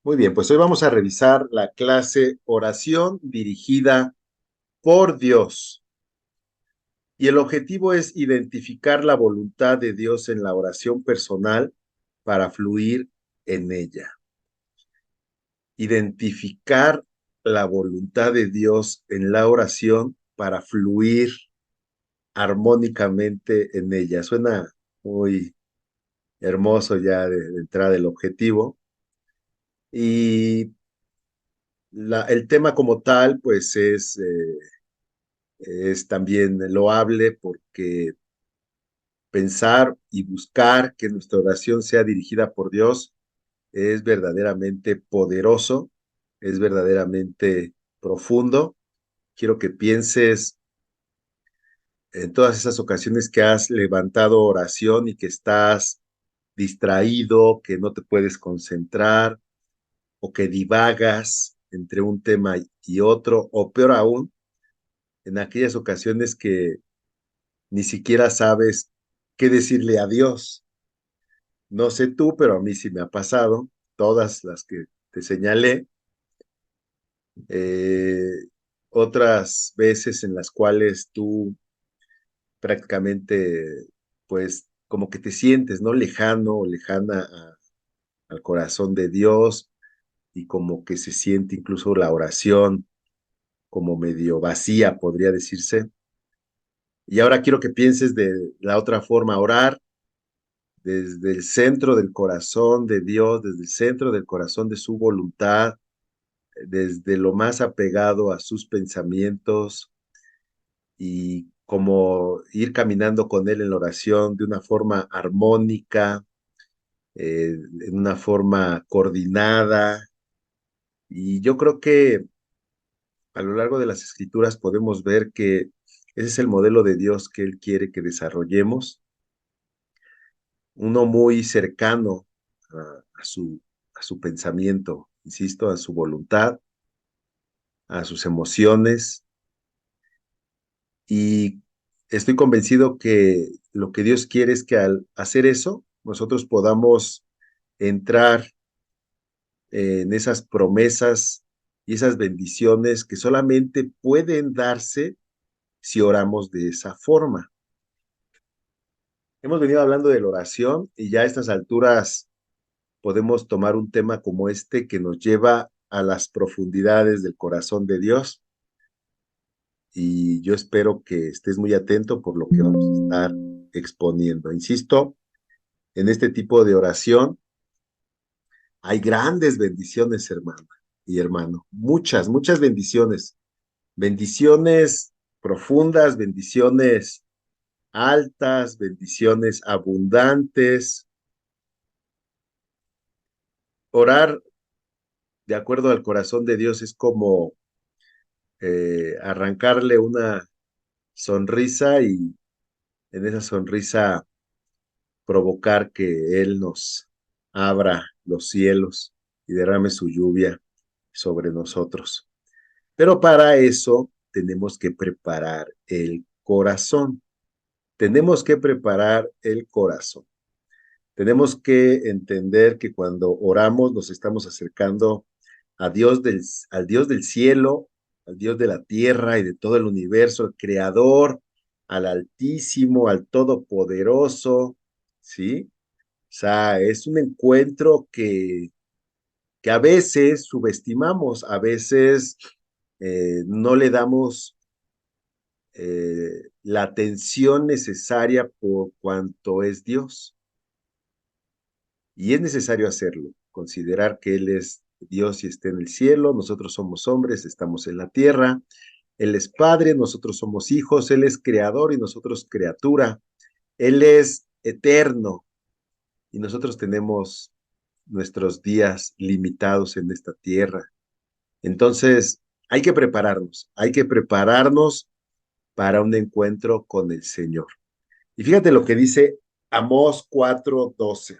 Muy bien, pues hoy vamos a revisar la clase oración dirigida por Dios. Y el objetivo es identificar la voluntad de Dios en la oración personal para fluir en ella. Identificar la voluntad de Dios en la oración para fluir armónicamente en ella. Suena muy hermoso ya de entrada el objetivo. Y el tema como tal, pues es también loable porque pensar y buscar que nuestra oración sea dirigida por Dios es verdaderamente poderoso, es verdaderamente profundo. Quiero que pienses en todas esas ocasiones que has levantado oración y que estás distraído, que no te puedes concentrar o que divagas entre un tema y otro, o peor aún, en aquellas ocasiones que ni siquiera sabes qué decirle a Dios. No sé tú, pero a mí sí me ha pasado, todas las que te señalé, eh, otras veces en las cuales tú prácticamente, pues, como que te sientes, ¿no? Lejano o lejana al corazón de Dios y como que se siente incluso la oración como medio vacía, podría decirse. Y ahora quiero que pienses de la otra forma, orar desde el centro del corazón de Dios, desde el centro del corazón de su voluntad, desde lo más apegado a sus pensamientos y como ir caminando con Él en la oración de una forma armónica, en una forma coordinada. Y yo creo que a lo largo de las escrituras podemos ver que ese es el modelo de Dios que Él quiere que desarrollemos, uno muy cercano a su pensamiento, insisto, a su voluntad, a sus emociones, y estoy convencido que lo que Dios quiere es que al hacer eso, nosotros podamos entrar en esas promesas y esas bendiciones que solamente pueden darse si oramos de esa forma. Hemos venido hablando de la oración y ya a estas alturas podemos tomar un tema como este que nos lleva a las profundidades del corazón de Dios, y yo espero que estés muy atento por lo que vamos a estar exponiendo. Insisto, en este tipo de oración hay grandes bendiciones, hermano y hermano, muchas, muchas bendiciones, bendiciones profundas, bendiciones altas, bendiciones abundantes. Orar de acuerdo al corazón de Dios es como arrancarle una sonrisa y en esa sonrisa provocar que Él nos abra los cielos y derrame su lluvia sobre nosotros. Pero para eso tenemos que preparar el corazón. Tenemos que preparar el corazón. Tenemos que entender que cuando oramos nos estamos acercando a Dios al Dios del cielo, al Dios de la tierra y de todo el universo, al Creador, al Altísimo, al Todopoderoso, ¿sí? O sea, es un encuentro que a veces subestimamos, a veces no le damos la atención necesaria por cuanto es Dios. Y es necesario hacerlo, considerar que Él es Dios y está en el cielo, nosotros somos hombres, estamos en la tierra, Él es Padre, nosotros somos hijos, Él es creador y nosotros criatura, Él es eterno y nosotros tenemos nuestros días limitados en esta tierra. Entonces, hay que prepararnos para un encuentro con el Señor. Y fíjate lo que dice Amós 4:12.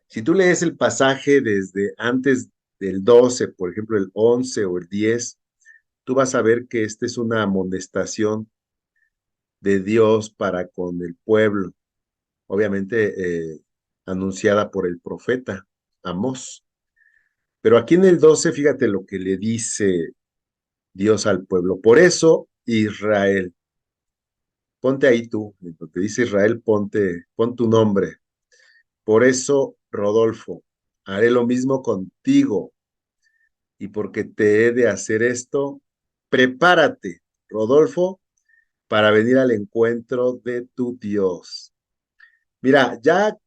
Si tú lees el pasaje desde antes del 12, por ejemplo, el 11 o el 10, tú vas a ver que esta es una amonestación de Dios para con el pueblo, obviamente anunciada por el profeta. Amós. Pero aquí en el 12, fíjate lo que le dice Dios al pueblo. Por eso, Israel, ponte ahí tú, en lo que dice Israel, pon tu nombre. Por eso, Rodolfo, haré lo mismo contigo. Y porque te he de hacer esto, prepárate, Rodolfo, para venir al encuentro de tu Dios. Mira, ya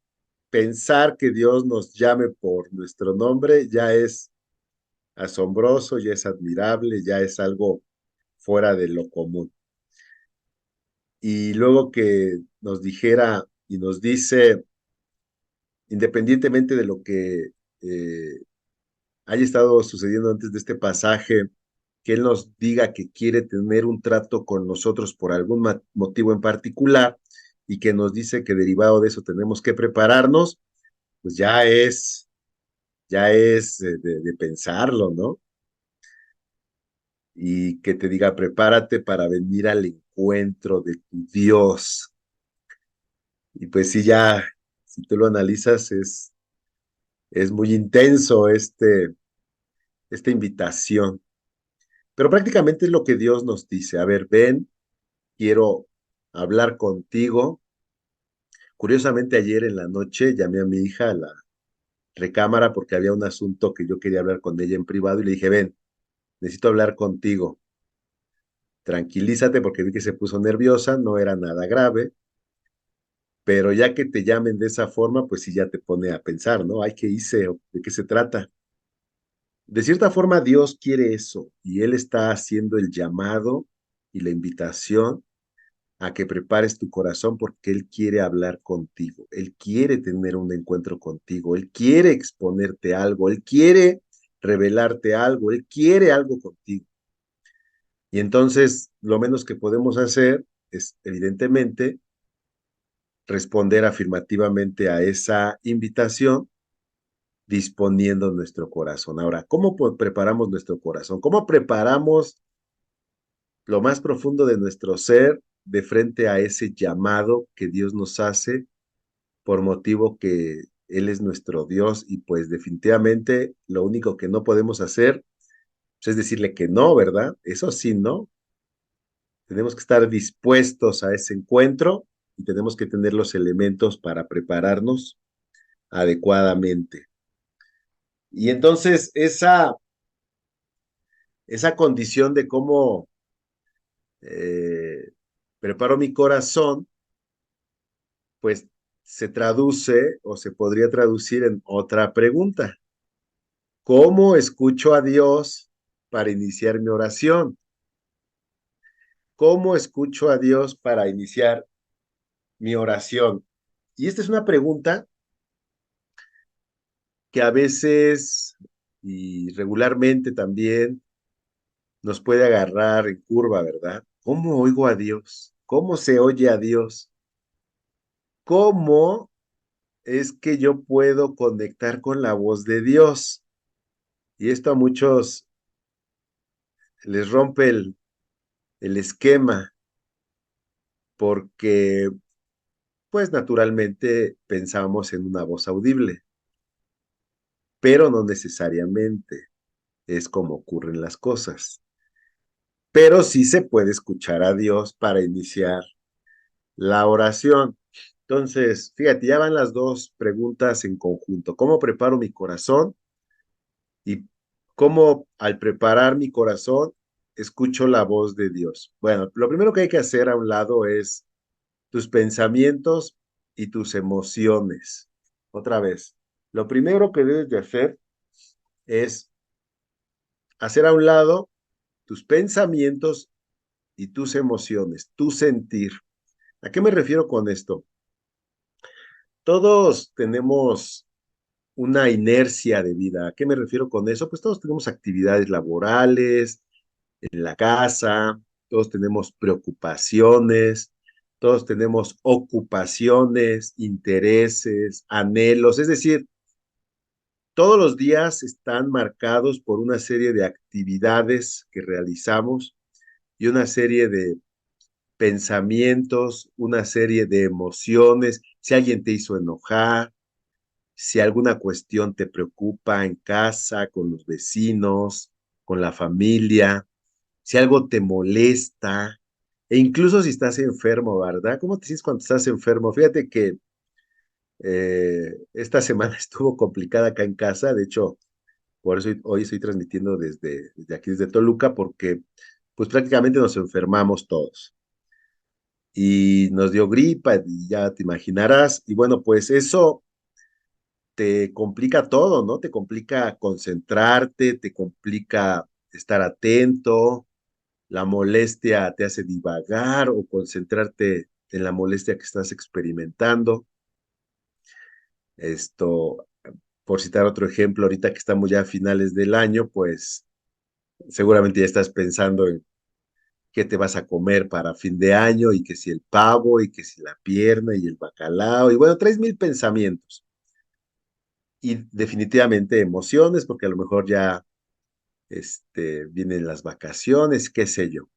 pensar que Dios nos llame por nuestro nombre ya es asombroso, ya es admirable, ya es algo fuera de lo común. Y luego que nos dijera y nos dice, independientemente de lo que haya estado sucediendo antes de este pasaje, que Él nos diga que quiere tener un trato con nosotros por algún motivo en particular y que nos dice que derivado de eso tenemos que prepararnos, pues ya es de pensarlo, ¿no? Y que te diga, prepárate para venir al encuentro de tu Dios. Y pues sí, ya, si tú lo analizas, es muy intenso esta invitación. Pero prácticamente es lo que Dios nos dice. A ver, ven, quiero hablar contigo. Curiosamente, ayer en la noche llamé a mi hija a la recámara porque había un asunto que yo quería hablar con ella en privado y le dije, ven, necesito hablar contigo. Tranquilízate porque vi que se puso nerviosa, no era nada grave, pero ya que te llamen de esa forma, pues sí ya te pone a pensar, ¿no? Ay, ¿qué hice? ¿De qué se trata? De cierta forma, Dios quiere eso y Él está haciendo el llamado y la invitación a que prepares tu corazón porque Él quiere hablar contigo, Él quiere tener un encuentro contigo, Él quiere exponerte algo, Él quiere revelarte algo, Él quiere algo contigo. Y entonces, lo menos que podemos hacer es, evidentemente, responder afirmativamente a esa invitación disponiendo nuestro corazón. Ahora, ¿cómo preparamos nuestro corazón? ¿Cómo preparamos lo más profundo de nuestro ser de frente a ese llamado que Dios nos hace por motivo que Él es nuestro Dios y pues definitivamente lo único que no podemos hacer pues, es decirle que no, ¿verdad? Eso sí, ¿no? Tenemos que estar dispuestos a ese encuentro y tenemos que tener los elementos para prepararnos adecuadamente. Y entonces esa condición de cómo eh, preparo mi corazón, pues se traduce o se podría traducir en otra pregunta. ¿Cómo escucho a Dios para iniciar mi oración? ¿Cómo escucho a Dios para iniciar mi oración? Y esta es una pregunta que a veces y regularmente también nos puede agarrar en curva, ¿verdad? ¿Cómo oigo a Dios? ¿Cómo se oye a Dios? ¿Cómo es que yo puedo conectar con la voz de Dios? Y esto a muchos les rompe el esquema porque, pues naturalmente pensamos en una voz audible, pero no necesariamente es como ocurren las cosas. Pero sí se puede escuchar a Dios para iniciar la oración. Entonces, fíjate, ya van las dos preguntas en conjunto. ¿Cómo preparo mi corazón? Y cómo al preparar mi corazón escucho la voz de Dios. Bueno, lo primero que hay que hacer a un lado es tus pensamientos y tus emociones. Otra vez, lo primero que debes de hacer es hacer a un lado tus pensamientos y tus emociones, tu sentir. ¿A qué me refiero con esto? Todos tenemos una inercia de vida. ¿A qué me refiero con eso? Pues todos tenemos actividades laborales, en la casa, todos tenemos preocupaciones, todos tenemos ocupaciones, intereses, anhelos, es decir, todos los días están marcados por una serie de actividades que realizamos y una serie de pensamientos, una serie de emociones, si alguien te hizo enojar, si alguna cuestión te preocupa en casa, con los vecinos, con la familia, si algo te molesta, e incluso si estás enfermo, ¿verdad? ¿Cómo te sientes cuando estás enfermo? Fíjate que esta semana estuvo complicada acá en casa, de hecho, por eso hoy estoy transmitiendo desde aquí, desde Toluca, porque pues prácticamente nos enfermamos todos y nos dio gripa, y ya te imaginarás, y bueno, pues eso te complica todo, ¿no? Te complica concentrarte, te complica estar atento, la molestia te hace divagar o concentrarte en la molestia que estás experimentando. Esto, por citar otro ejemplo, ahorita que estamos ya a finales del año, pues seguramente ya estás pensando en qué te vas a comer para fin de año y que si el pavo y que si la pierna y el bacalao y bueno, traes mil pensamientos y definitivamente emociones porque a lo mejor ya vienen las vacaciones, qué sé yo.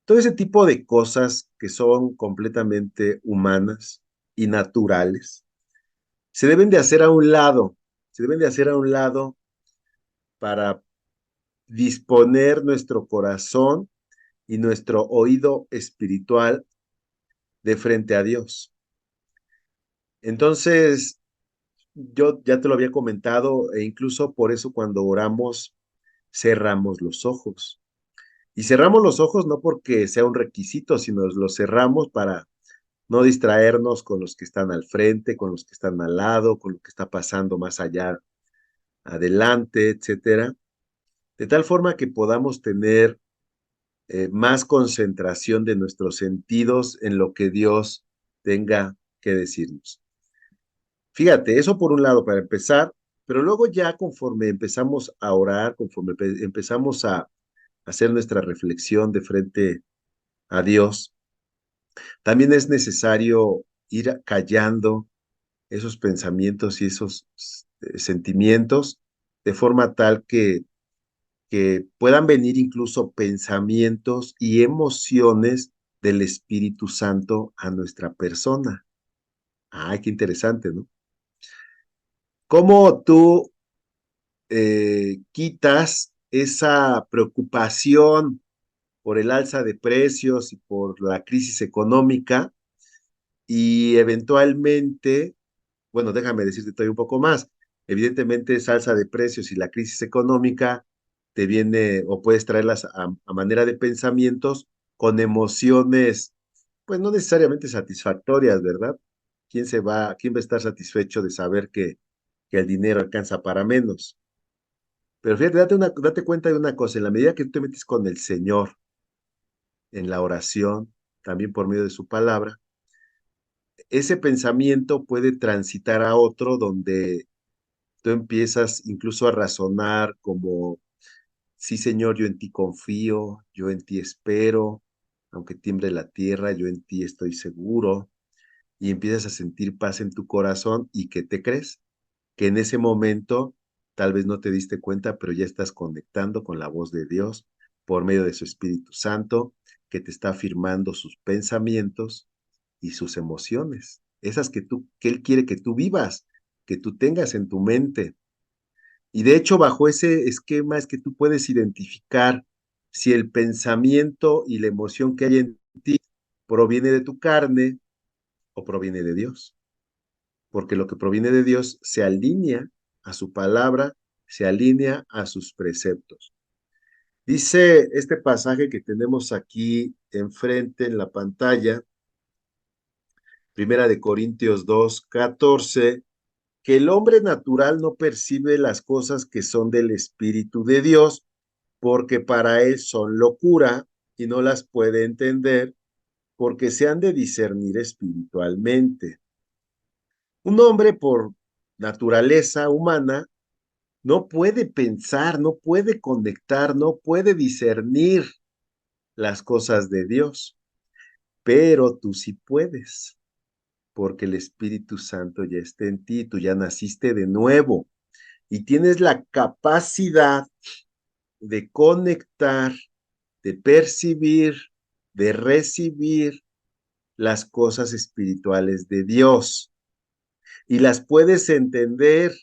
Todo ese tipo de cosas que son completamente humanas y naturales se deben de hacer a un lado, se deben de hacer a un lado para disponer nuestro corazón y nuestro oído espiritual de frente a Dios. Entonces, yo ya te lo había comentado e incluso por eso cuando oramos cerramos los ojos. Y cerramos los ojos no porque sea un requisito, sino los cerramos para no distraernos con los que están al frente, con los que están al lado, con lo que está pasando más allá, adelante, etcétera, de tal forma que podamos tener más concentración de nuestros sentidos en lo que Dios tenga que decirnos. Fíjate, eso por un lado para empezar, pero luego ya conforme empezamos a orar, conforme empezamos a hacer nuestra reflexión de frente a Dios, también es necesario ir callando esos pensamientos y esos sentimientos de forma tal que puedan venir incluso pensamientos y emociones del Espíritu Santo a nuestra persona. Ay, qué interesante, ¿no? ¿Cómo tú quitas esa preocupación por el alza de precios y por la crisis económica y eventualmente, bueno, déjame decirte todavía un poco más. Evidentemente, esa alza de precios y la crisis económica te viene o puedes traerlas a manera de pensamientos con emociones, pues no necesariamente satisfactorias, ¿verdad? ¿Quién va a estar satisfecho de saber que el dinero alcanza para menos? Pero fíjate, date cuenta de una cosa, en la medida que tú te metes con el Señor en la oración, también por medio de su palabra, ese pensamiento puede transitar a otro donde tú empiezas incluso a razonar como, sí, Señor, yo en ti confío, yo en ti espero, aunque tiemble la tierra, yo en ti estoy seguro, y empiezas a sentir paz en tu corazón y que te crees que en ese momento tal vez no te diste cuenta, pero ya estás conectando con la voz de Dios por medio de su Espíritu Santo, que te está afirmando sus pensamientos y sus emociones, esas que Él quiere que tú vivas, que tú tengas en tu mente. Y de hecho, bajo ese esquema es que tú puedes identificar si el pensamiento y la emoción que hay en ti proviene de tu carne o proviene de Dios. Porque lo que proviene de Dios se alinea a su palabra, se alinea a sus preceptos. Dice este pasaje que tenemos aquí enfrente en la pantalla, Primera de Corintios 2:14, que el hombre natural no percibe las cosas que son del Espíritu de Dios, porque para él son locura y no las puede entender, porque se han de discernir espiritualmente. Un hombre por naturaleza humana no puede pensar, no puede conectar, no puede discernir las cosas de Dios, pero tú sí puedes, porque el Espíritu Santo ya está en ti, tú ya naciste de nuevo y tienes la capacidad de conectar, de percibir, de recibir las cosas espirituales de Dios. y las puedes entender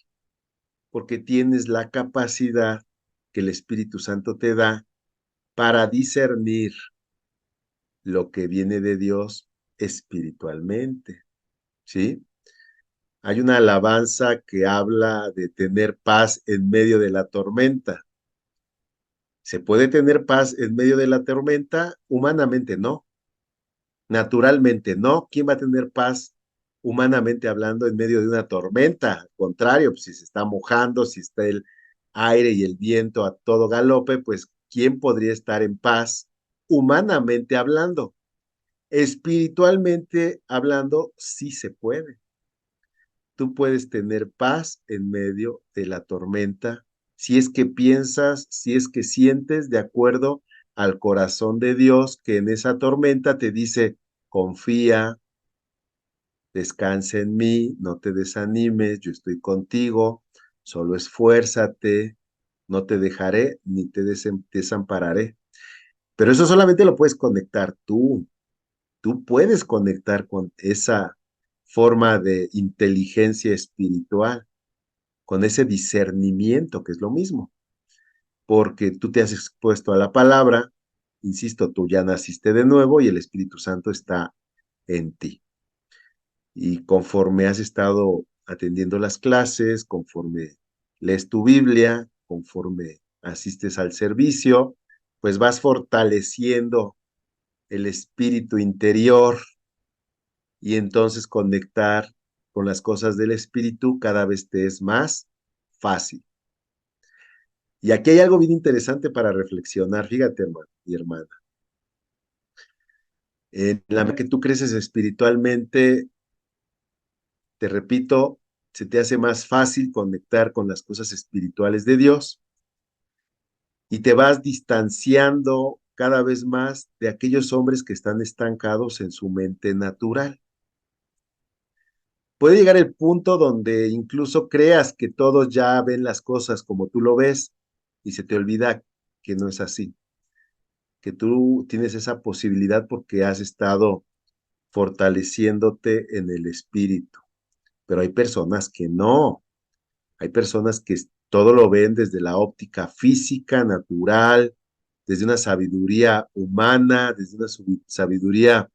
porque tienes la capacidad que el Espíritu Santo te da para discernir lo que viene de Dios espiritualmente, ¿sí? Hay una alabanza que habla de tener paz en medio de la tormenta. ¿Se puede tener paz en medio de la tormenta? Humanamente no. Naturalmente no. ¿Quién va a tener paz humanamente hablando en medio de una tormenta? Al contrario, pues, si se está mojando, si está el aire y el viento a todo galope, pues ¿quién podría estar en paz humanamente hablando? Espiritualmente hablando, sí se puede. Tú puedes tener paz en medio de la tormenta si es que piensas, si es que sientes de acuerdo al corazón de Dios que en esa tormenta te dice, confía, descansa en mí, no te desanimes, yo estoy contigo, solo esfuérzate, no te dejaré ni te desampararé. Pero eso solamente lo puedes conectar tú. Tú puedes conectar con esa forma de inteligencia espiritual, con ese discernimiento, que es lo mismo, porque tú te has expuesto a la palabra, insisto, tú ya naciste de nuevo y el Espíritu Santo está en ti. Y conforme has estado atendiendo las clases, conforme lees tu Biblia, conforme asistes al servicio, pues vas fortaleciendo el espíritu interior y entonces conectar con las cosas del espíritu cada vez te es más fácil. Y aquí hay algo bien interesante para reflexionar, fíjate, hermano y hermana. En la medida que tú creces espiritualmente, te repito, se te hace más fácil conectar con las cosas espirituales de Dios y te vas distanciando cada vez más de aquellos hombres que están estancados en su mente natural. Puede llegar el punto donde incluso creas que todos ya ven las cosas como tú lo ves y se te olvida que no es así, que tú tienes esa posibilidad porque has estado fortaleciéndote en el espíritu. Pero hay personas que no, hay personas que todo lo ven desde la óptica física, natural, desde una sabiduría humana, desde una sabiduría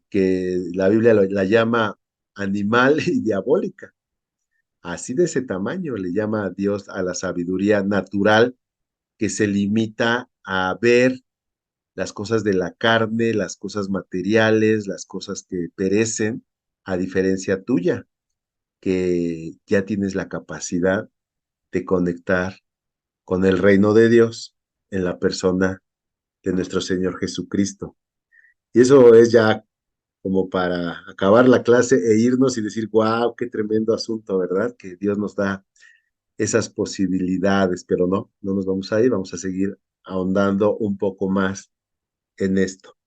que la Biblia la llama animal y diabólica. Así de ese tamaño le llama a Dios a la sabiduría natural que se limita a ver las cosas de la carne, las cosas materiales, las cosas que perecen, a diferencia tuya, que ya tienes la capacidad de conectar con el reino de Dios en la persona de nuestro Señor Jesucristo. Y eso es ya como para acabar la clase e irnos y decir, wow, qué tremendo asunto, ¿verdad? Que Dios nos da esas posibilidades, pero no, no nos vamos a ir, vamos a seguir ahondando un poco más en esto.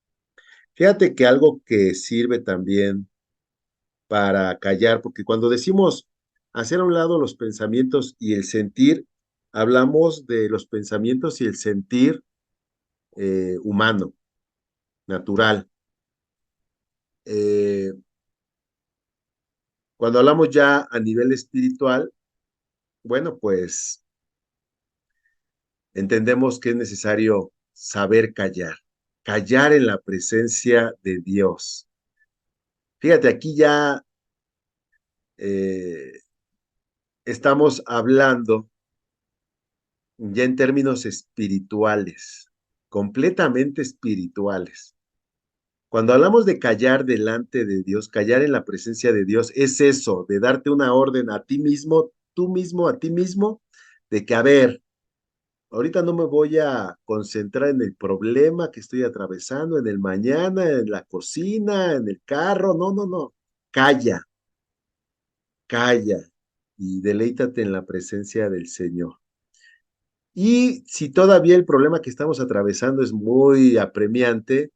Fíjate que algo que sirve también para callar, porque cuando decimos hacer a un lado los pensamientos y el sentir, hablamos de los pensamientos y el sentir humano, natural. Eh, Cuando hablamos ya a nivel espiritual, bueno, pues entendemos que es necesario saber callar, callar en la presencia de Dios. Fíjate, aquí ya eh, estamos hablando ya en términos espirituales, completamente espirituales. Cuando hablamos de callar delante de Dios, callar en la presencia de Dios, es eso, de darte una orden a ti mismo, tú mismo, a ti mismo, de que, a ver, ahorita no me voy a concentrar en el problema que estoy atravesando, en el mañana, en la cocina, en el carro, no, no, no, calla, calla y deleítate en la presencia del Señor. Y si todavía el problema que estamos atravesando es muy apremiante,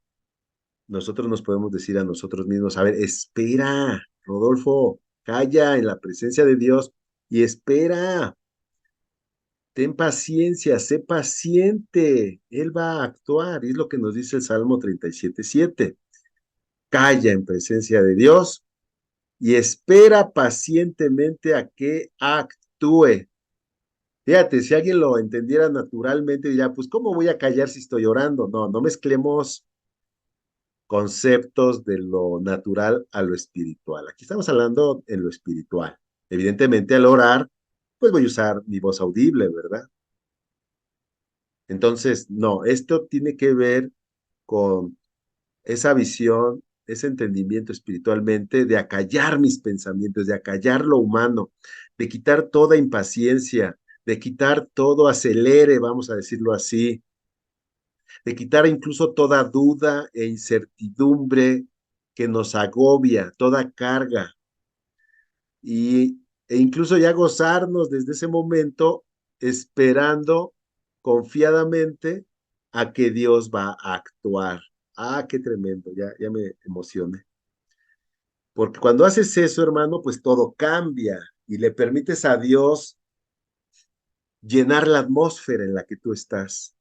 nosotros nos podemos decir a nosotros mismos, a ver, espera, Rodolfo, calla en la presencia de Dios y espera, ten paciencia, sé paciente, Él va a actuar, y es lo que nos dice el Salmo 37:7. Calla en presencia de Dios y espera pacientemente a que actúe. Fíjate, si alguien lo entendiera naturalmente, diría, pues, ¿cómo voy a callar si estoy orando? No, no mezclemos conceptos de lo natural a lo espiritual. Aquí estamos hablando en lo espiritual. Evidentemente, al orar, pues voy a usar mi voz audible, ¿verdad? Entonces, no, esto tiene que ver con esa visión, ese entendimiento espiritualmente de acallar mis pensamientos, de acallar lo humano, de quitar toda impaciencia, de quitar todo acelere, vamos a decirlo así, de quitar incluso toda duda e incertidumbre que nos agobia, toda carga, e incluso ya gozarnos desde ese momento esperando confiadamente a que Dios va a actuar. Ah, qué tremendo, ya me emocioné. Porque cuando haces eso, hermano, pues todo cambia y le permites a Dios llenar la atmósfera en la que tú estás.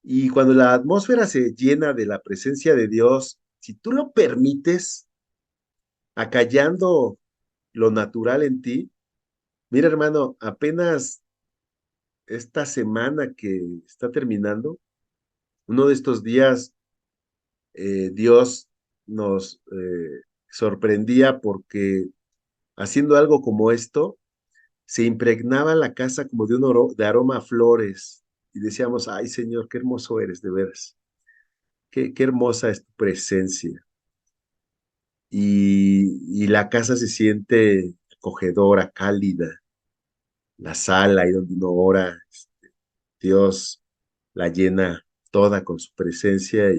Y cuando la atmósfera se llena de la presencia de Dios, si tú lo permites, acallando lo natural en ti, mira, hermano, apenas esta semana que está terminando, uno de estos días, Dios nos sorprendía porque haciendo algo como esto, se impregnaba la casa como de de aroma a flores. Y decíamos, ay Señor, qué hermoso eres, de veras. Qué hermosa es tu presencia. Y la casa se siente acogedora, cálida. La sala ahí donde uno ora, Dios la llena toda con su presencia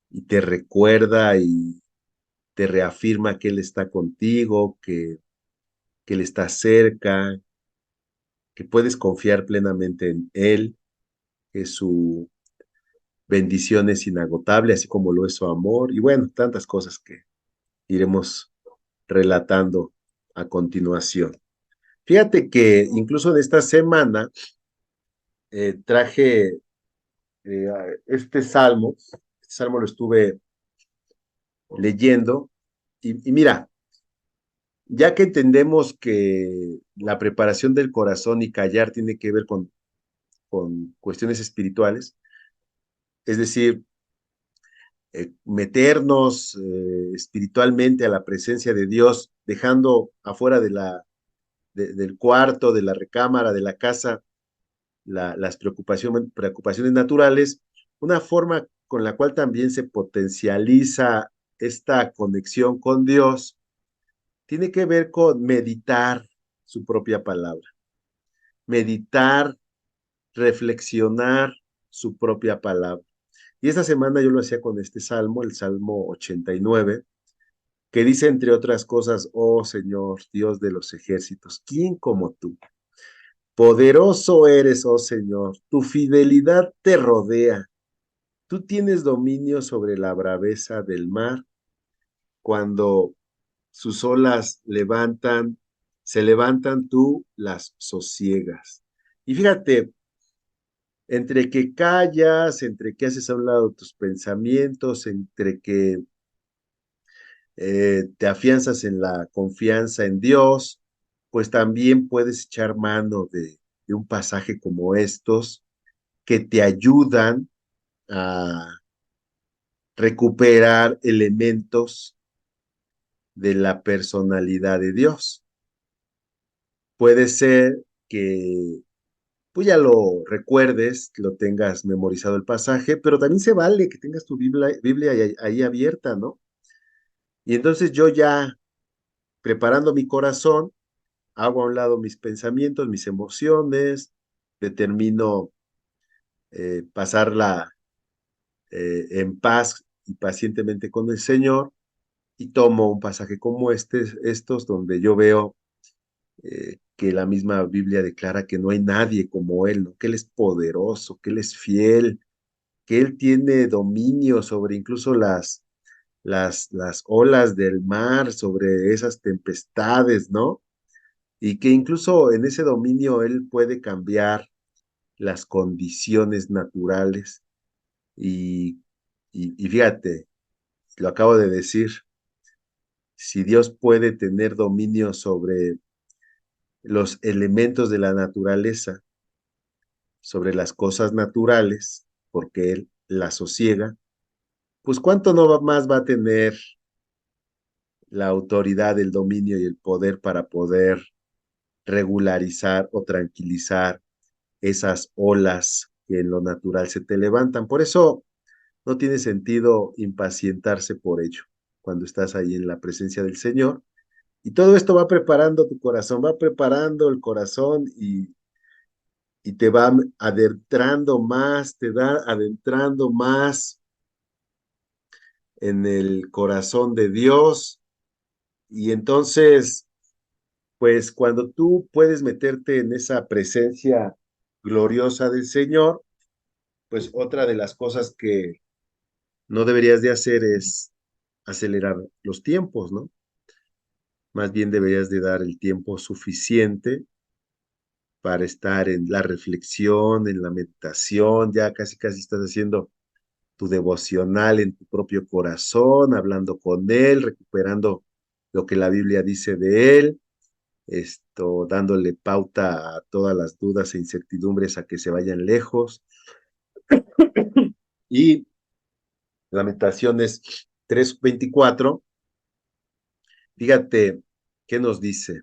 y te recuerda y te reafirma que Él está contigo, que Él está cerca, que puedes confiar plenamente en Él, que su bendición es inagotable, así como lo es su amor, y bueno, tantas cosas que iremos relatando a continuación. Fíjate que incluso de esta semana traje este salmo lo estuve leyendo, y mira, ya que entendemos que la preparación del corazón y callar tiene que ver con cuestiones espirituales, es decir, meternos espiritualmente a la presencia de Dios, dejando afuera del cuarto, de la recámara, de la casa, las preocupaciones naturales, una forma con la cual también se potencializa esta conexión con Dios, tiene que ver con meditar su propia palabra, meditar, reflexionar su propia palabra. Y esta semana yo lo hacía con este salmo, el Salmo 89, que dice, entre otras cosas, oh Señor, Dios de los ejércitos, ¿quién como tú? Poderoso eres, oh Señor, tu fidelidad te rodea. Tú tienes dominio sobre la braveza del mar cuando sus olas se levantan, tú las sosiegas. Y fíjate, entre que callas, entre que haces a un lado tus pensamientos, entre que te afianzas en la confianza en Dios, pues también puedes echar mano de un pasaje como estos que te ayudan a recuperar elementos de la personalidad de Dios. Puede ser que pues ya lo recuerdes, que lo tengas memorizado el pasaje, pero también se vale que tengas tu Biblia ahí abierta, ¿no? Y entonces yo ya preparando mi corazón, hago a un lado mis pensamientos, mis emociones, determino pasarla en paz y pacientemente con el Señor y tomo un pasaje como estos donde yo veo que la misma Biblia declara que no hay nadie como Él, ¿no? Que Él es poderoso, que Él es fiel, que Él tiene dominio sobre incluso las olas del mar, sobre esas tempestades, ¿no? Y que incluso en ese dominio Él puede cambiar las condiciones naturales. Y, y fíjate, lo acabo de decir, si Dios puede tener dominio sobre los elementos de la naturaleza, sobre las cosas naturales, porque Él las sosiega, pues cuánto no más va a tener la autoridad, el dominio y el poder para poder regularizar o tranquilizar esas olas que en lo natural se te levantan. Por eso no tiene sentido impacientarse por ello cuando estás ahí en la presencia del Señor. Y todo esto va preparando tu corazón, va preparando el corazón y te va adentrando más, te da adentrando más en el corazón de Dios. Y entonces, pues cuando tú puedes meterte en esa presencia gloriosa del Señor, pues otra de las cosas que no deberías de hacer es acelerar los tiempos, ¿no? Más bien deberías de dar el tiempo suficiente para estar en la reflexión, en la meditación, ya casi casi estás haciendo tu devocional en tu propio corazón, hablando con Él, recuperando lo que la Biblia dice de Él, dándole pauta a todas las dudas e incertidumbres a que se vayan lejos. Y Lamentaciones 3:24, fíjate qué nos dice.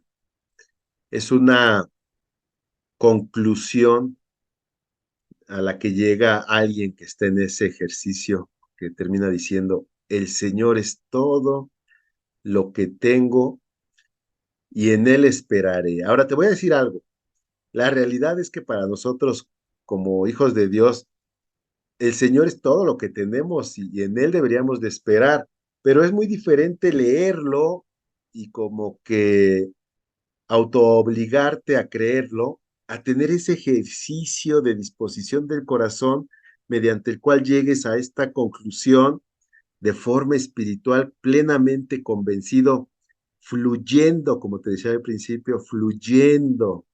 Es una conclusión a la que llega alguien que está en ese ejercicio, que termina diciendo, el Señor es todo lo que tengo y en Él esperaré. Ahora te voy a decir algo. La realidad es que para nosotros, como hijos de Dios, el Señor es todo lo que tenemos y en Él deberíamos de esperar, pero es muy diferente leerlo y como que autoobligarte a creerlo, a tener ese ejercicio de disposición del corazón mediante el cual llegues a esta conclusión de forma espiritual plenamente convencido, fluyendo, como te decía al principio, fluyendo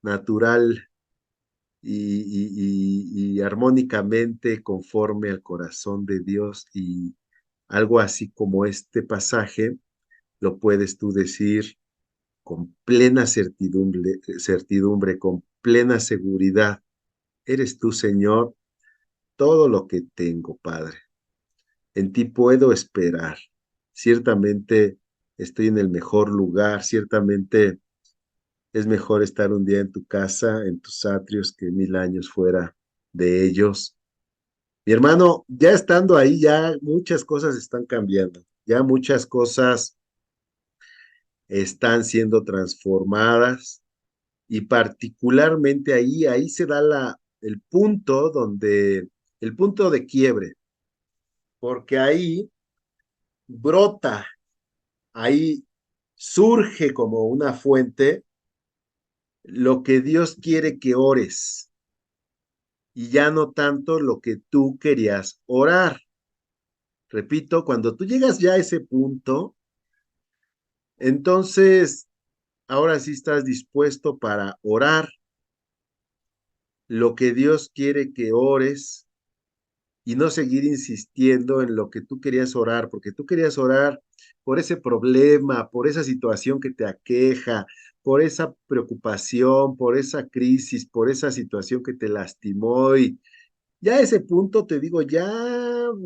natural y armónicamente conforme al corazón de Dios. Y algo así como este pasaje lo puedes tú decir con plena certidumbre, con plena seguridad. Eres tú, Señor, todo lo que tengo, Padre. En ti puedo esperar. Ciertamente estoy en el mejor lugar, ciertamente es mejor estar un día en tu casa, en tus atrios, que 1000 años fuera de ellos. Mi hermano, ya estando ahí, ya muchas cosas están cambiando, ya muchas cosas están siendo transformadas y particularmente ahí se da el punto el punto de quiebre, porque ahí brota, ahí surge como una fuente lo que Dios quiere que ores y ya no tanto lo que tú querías orar. Repito, cuando tú llegas ya a ese punto, entonces ahora sí estás dispuesto para orar lo que Dios quiere que ores y no seguir insistiendo en lo que tú querías orar, porque tú querías orar por ese problema, por esa situación que te aqueja, por esa preocupación, por esa crisis, por esa situación que te lastimó y ya a ese punto te digo, ya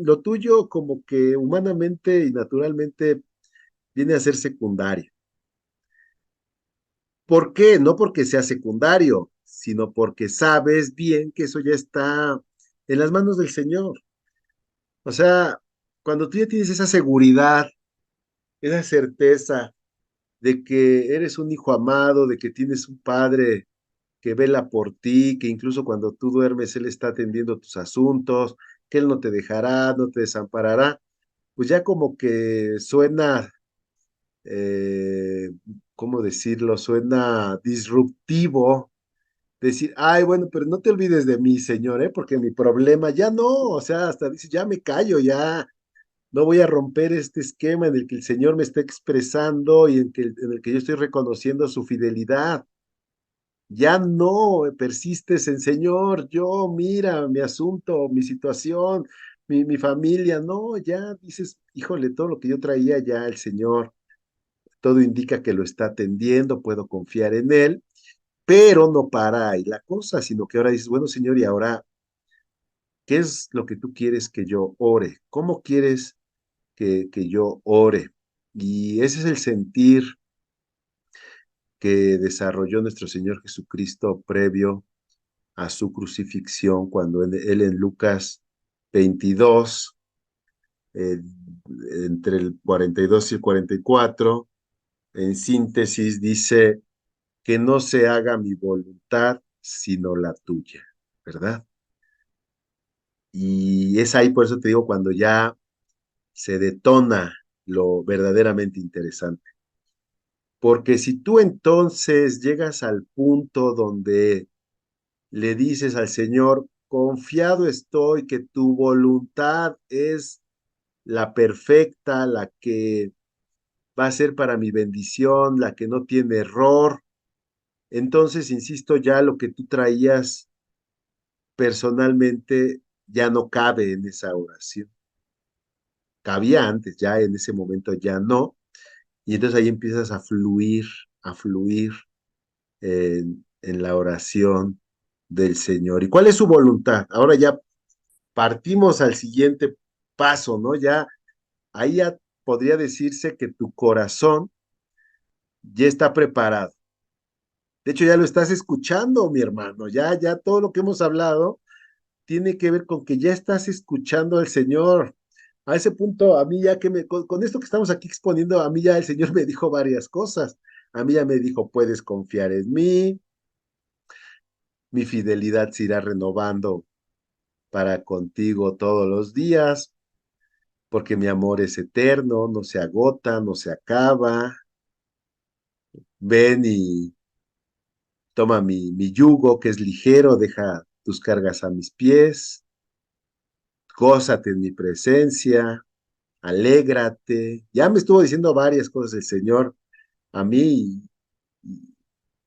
lo tuyo como que humanamente y naturalmente viene a ser secundario. ¿Por qué? No porque sea secundario, sino porque sabes bien que eso ya está en las manos del Señor. O sea, cuando tú ya tienes esa seguridad, esa certeza de que eres un hijo amado, de que tienes un padre que vela por ti, que incluso cuando tú duermes, Él está atendiendo tus asuntos, que Él no te dejará, no te desamparará, pues ya como que suena, eh, ¿cómo decirlo? Suena disruptivo decir, ay, bueno, pero no te olvides de mí, Señor, ¿eh? Porque mi problema ya no, o sea, hasta dices, ya me callo, ya no voy a romper este esquema en el que el Señor me está expresando y en el que yo estoy reconociendo su fidelidad. Ya no persistes en Señor, yo mira mi asunto, mi situación, mi familia, no, ya dices, híjole, todo lo que yo traía ya el Señor, todo indica que lo está atendiendo, puedo confiar en Él, pero no para ahí la cosa, sino que ahora dices, bueno, Señor, y ahora, ¿qué es lo que tú quieres que yo ore? ¿Cómo quieres que yo ore? Y ese es el sentir que desarrolló nuestro Señor Jesucristo previo a su crucifixión, cuando él en Lucas 22, eh, entre el 42 y el 44, en síntesis dice, que no se haga mi voluntad, sino la tuya, ¿verdad? Y es ahí, por eso te digo, cuando ya se detona lo verdaderamente interesante. Porque si tú entonces llegas al punto donde le dices al Señor, confiado estoy que tu voluntad es la perfecta, la que va a ser para mi bendición, la que no tiene error, entonces, insisto, ya lo que tú traías personalmente ya no cabe en esa oración. Cabía antes, ya en ese momento ya no, y entonces ahí empiezas a fluir en la oración del Señor. ¿Y cuál es su voluntad? Ahora ya partimos al siguiente paso, ¿no? Ya ahí ya podría decirse que tu corazón ya está preparado. De hecho, ya lo estás escuchando, mi hermano. Ya todo lo que hemos hablado tiene que ver con que ya estás escuchando al Señor. A ese punto, a mí ya con esto que estamos aquí exponiendo, a mí ya el Señor me dijo varias cosas. A mí ya me dijo, puedes confiar en mí, mi fidelidad se irá renovando para contigo todos los días, porque mi amor es eterno, no se agota, no se acaba. Ven y toma mi yugo, que es ligero, deja tus cargas a mis pies, gózate en mi presencia, alégrate. Ya me estuvo diciendo varias cosas el Señor a mí, y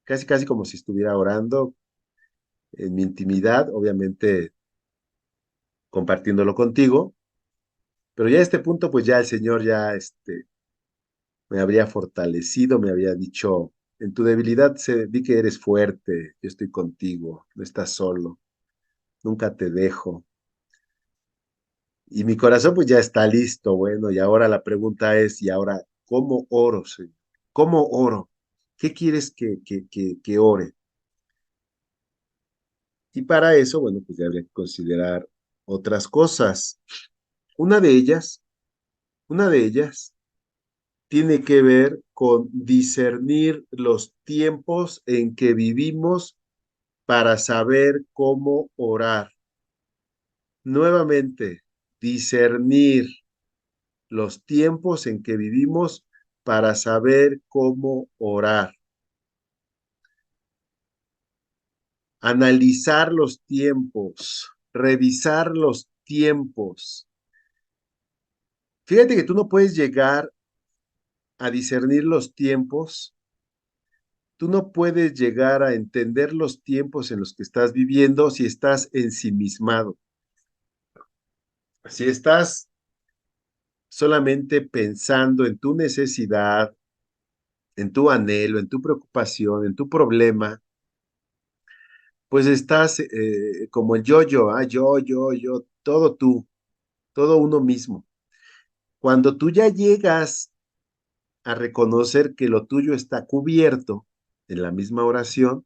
casi, casi como si estuviera orando en mi intimidad, obviamente compartiéndolo contigo, pero ya a este punto, pues ya el Señor ya me habría fortalecido, me había dicho, en tu debilidad vi que eres fuerte, yo estoy contigo, no estás solo, nunca te dejo. Y mi corazón pues ya está listo, bueno, y ahora la pregunta es, ¿y ahora cómo oro, Señor? ¿Cómo oro? ¿Qué quieres que ore? Y para eso, bueno, pues ya habría que considerar otras cosas. Una de ellas, una de ellas tiene que ver con discernir los tiempos en que vivimos para saber cómo orar. Nuevamente, discernir los tiempos en que vivimos para saber cómo orar. Analizar los tiempos, revisar los tiempos. Fíjate que tú no puedes llegar a discernir los tiempos, tú no puedes llegar a entender los tiempos en los que estás viviendo si estás ensimismado, si estás solamente pensando en tu necesidad, en tu anhelo, en tu preocupación, en tu problema, pues estás como el yo-yo, yo, todo tú, todo uno mismo. Cuando tú ya llegas a reconocer que lo tuyo está cubierto en la misma oración,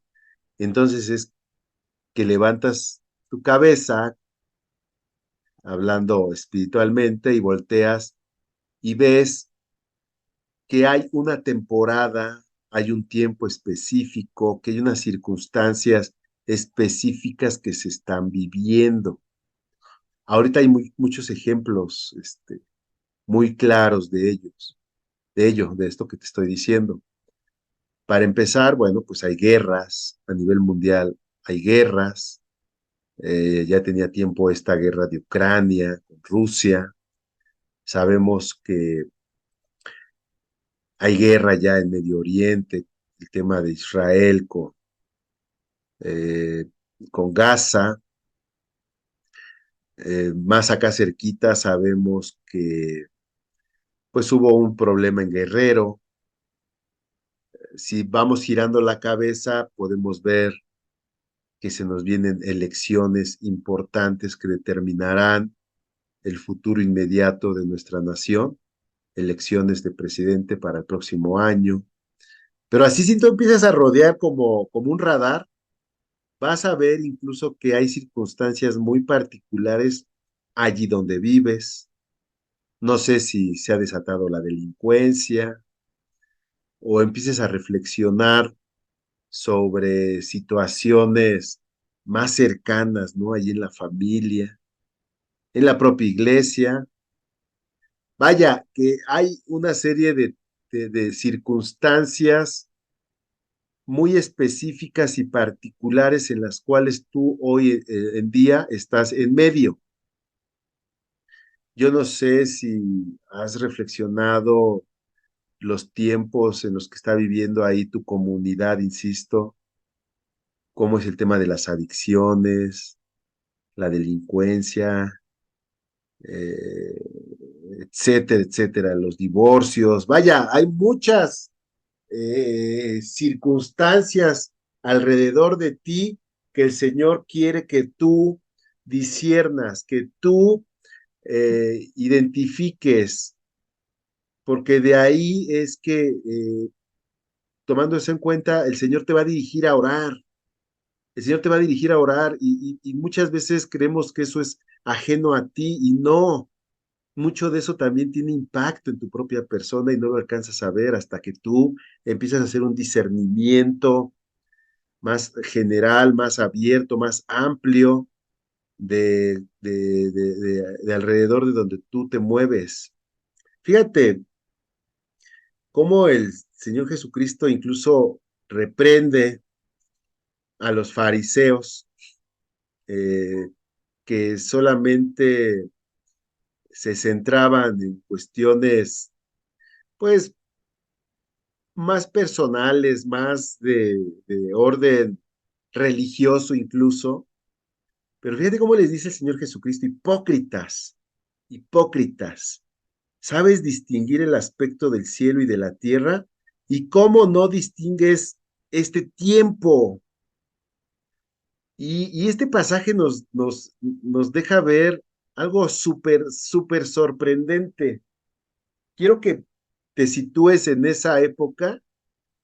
entonces es que levantas tu cabeza, hablando espiritualmente, y volteas y ves que hay una temporada, hay un tiempo específico, que hay unas circunstancias específicas que se están viviendo. Ahorita hay muchos ejemplos muy claros de ello, de esto que te estoy diciendo. Para empezar, bueno, pues hay guerras a nivel mundial, hay guerras. Ya tenía tiempo esta guerra de Ucrania con Rusia. Sabemos que hay guerra ya en Medio Oriente, el tema de Israel eh, con Gaza. Más acá cerquita sabemos que pues hubo un problema en Guerrero. Si vamos girando la cabeza, podemos ver que se nos vienen elecciones importantes que determinarán el futuro inmediato de nuestra nación, elecciones de presidente para el próximo año. Pero así si tú empiezas a rodear como un radar, vas a ver incluso que hay circunstancias muy particulares allí donde vives. No sé si se ha desatado la delincuencia o empieces a reflexionar sobre situaciones más cercanas, ¿no? Allí en la familia, en la propia iglesia. Vaya, que hay una serie de circunstancias muy específicas y particulares en las cuales tú hoy en día estás en medio. Yo no sé si has reflexionado los tiempos en los que está viviendo ahí tu comunidad, insisto, cómo es el tema de las adicciones, la delincuencia, eh, etcétera, etcétera, los divorcios. Vaya, hay muchas circunstancias alrededor de ti que el Señor quiere que tú disiernas, que tú identifiques, porque de ahí es que, tomando eso en cuenta, el Señor te va a dirigir a orar. El Señor te va a dirigir a orar y muchas veces creemos que eso es ajeno a ti y no. Mucho de eso también tiene impacto en tu propia persona y no lo alcanzas a ver hasta que tú empiezas a hacer un discernimiento más general, más abierto, más amplio de alrededor de donde tú te mueves. Fíjate cómo el Señor Jesucristo incluso reprende a los fariseos eh, que solamente se centraban en cuestiones, pues, más personales, más de orden religioso incluso. Pero fíjate cómo les dice el Señor Jesucristo, hipócritas, hipócritas. ¿Sabes distinguir el aspecto del cielo y de la tierra? ¿Y cómo no distingues este tiempo? Y este pasaje nos deja ver algo súper, súper sorprendente. Quiero que te sitúes en esa época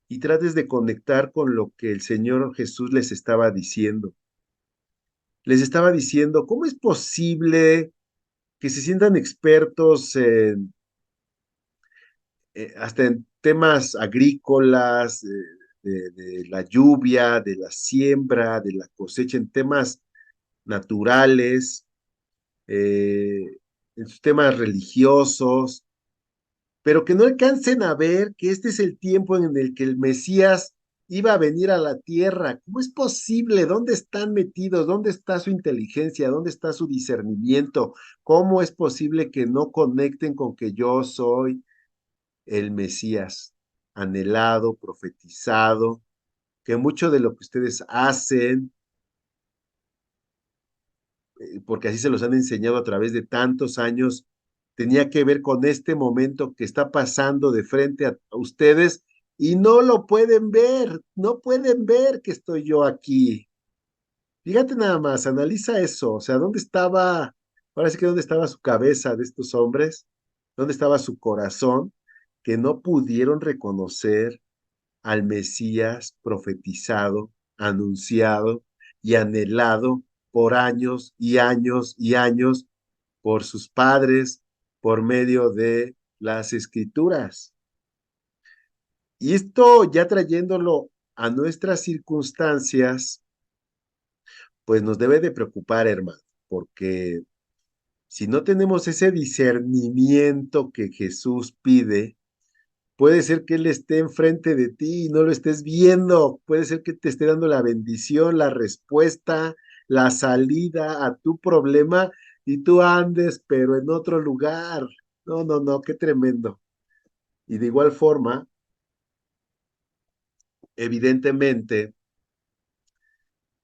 y trates de conectar con lo que el Señor Jesús les estaba diciendo. Les estaba diciendo, ¿cómo es posible que se sientan expertos hasta en temas agrícolas, de la lluvia, de la siembra, de la cosecha, en temas naturales, eh, en sus temas religiosos, pero que no alcancen a ver que este es el tiempo en el que el Mesías iba a venir a la tierra? ¿Cómo es posible? ¿Dónde están metidos? ¿Dónde está su inteligencia? ¿Dónde está su discernimiento? ¿Cómo es posible que no conecten con que yo soy el Mesías anhelado, profetizado, que mucho de lo que ustedes hacen, porque así se los han enseñado a través de tantos años, tenía que ver con este momento que está pasando de frente a ustedes y no lo pueden ver, no pueden ver que estoy yo aquí. Fíjate nada más, analiza eso, o sea, ¿dónde estaba, ahora sí que dónde estaba su cabeza de estos hombres? ¿Dónde estaba su corazón? Que no pudieron reconocer al Mesías profetizado, anunciado y anhelado por años y años y años por sus padres por medio de las escrituras. Y esto ya trayéndolo a nuestras circunstancias, pues nos debe de preocupar, hermano, porque si no tenemos ese discernimiento que Jesús pide, puede ser que Él esté enfrente de ti y no lo estés viendo. Puede ser que te esté dando la bendición, la respuesta, la salida a tu problema y tú andes, pero en otro lugar. No, no, no, qué tremendo. Y de igual forma, evidentemente,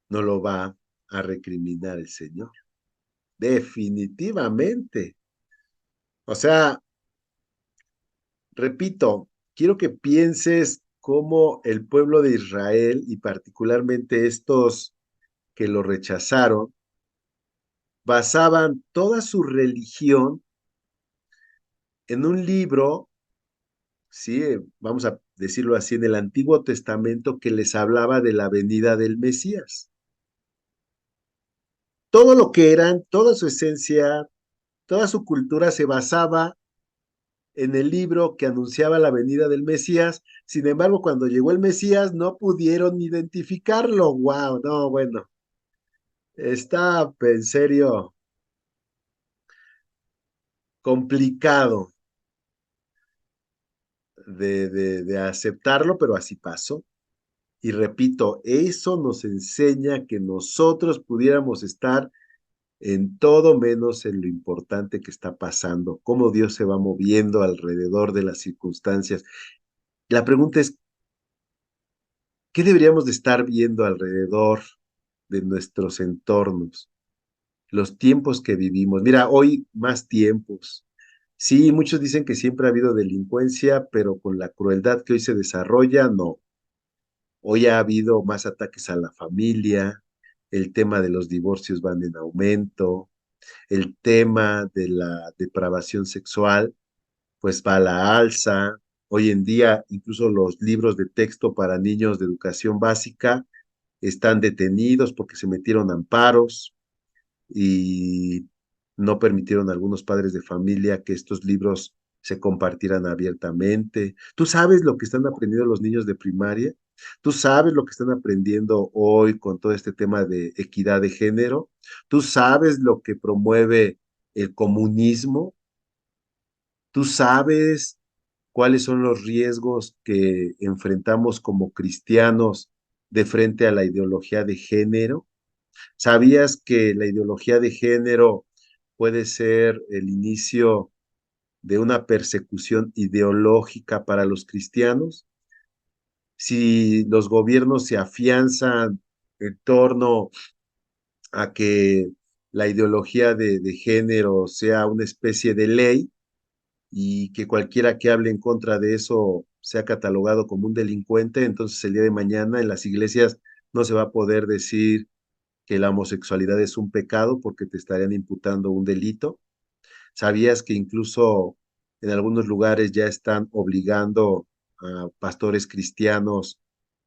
no lo va a recriminar el Señor. definitivamente. O sea, repito, quiero que pienses cómo el pueblo de Israel y particularmente estos que lo rechazaron, basaban toda su religión en un libro, sí, vamos a decirlo así, en el Antiguo Testamento que les hablaba de la venida del Mesías. Todo lo que eran, toda su esencia, toda su cultura se basaba en el libro que anunciaba la venida del Mesías. Sin embargo, cuando llegó el Mesías, no pudieron identificarlo. Wow, no, bueno, está en serio complicado de aceptarlo, pero así pasó. Y repito, eso nos enseña que nosotros pudiéramos estar en todo menos en lo importante que está pasando, cómo Dios se va moviendo alrededor de las circunstancias. La pregunta es, ¿qué deberíamos de estar viendo alrededor de nuestros entornos? Los tiempos que vivimos. Mira, hoy más tiempos. Sí, muchos dicen que siempre ha habido delincuencia, pero con la crueldad que hoy se desarrolla, no. Hoy ha habido más ataques a la familia, el tema de los divorcios van en aumento, el tema de la depravación sexual, pues va a la alza. Hoy en día, incluso los libros de texto para niños de educación básica están detenidos porque se metieron amparos y no permitieron a algunos padres de familia que estos libros se compartieran abiertamente. ¿Tú sabes lo que están aprendiendo los niños de primaria? ¿Tú sabes lo que están aprendiendo hoy con todo este tema de equidad de género? ¿Tú sabes lo que promueve el comunismo? ¿Tú sabes cuáles son los riesgos que enfrentamos como cristianos de frente a la ideología de género? ¿Sabías que la ideología de género puede ser el inicio de una persecución ideológica para los cristianos? Si los gobiernos se afianzan en torno a que la ideología de género sea una especie de ley y que cualquiera que hable en contra de eso sea catalogado como un delincuente, entonces el día de mañana en las iglesias no se va a poder decir que la homosexualidad es un pecado porque te estarían imputando un delito. ¿Sabías que incluso en algunos lugares ya están obligando a pastores cristianos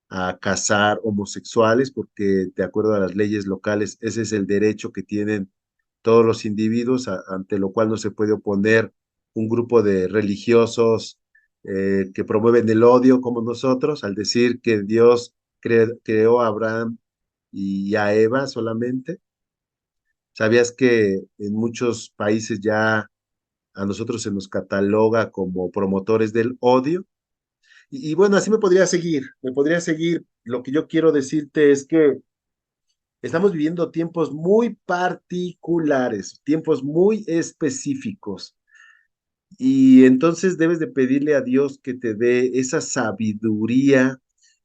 a casar homosexuales porque de acuerdo a las leyes locales ese es el derecho que tienen todos los individuos, ante lo cual no se puede oponer un grupo de religiosos que promueven el odio como nosotros, al decir que Dios creó a Abraham y a Eva solamente? ¿Sabías que en muchos países ya a nosotros se nos cataloga como promotores del odio? Y bueno, así me podría seguir. Lo que yo quiero decirte es que estamos viviendo tiempos muy particulares, tiempos muy específicos. Y entonces debes de pedirle a Dios que te dé esa sabiduría,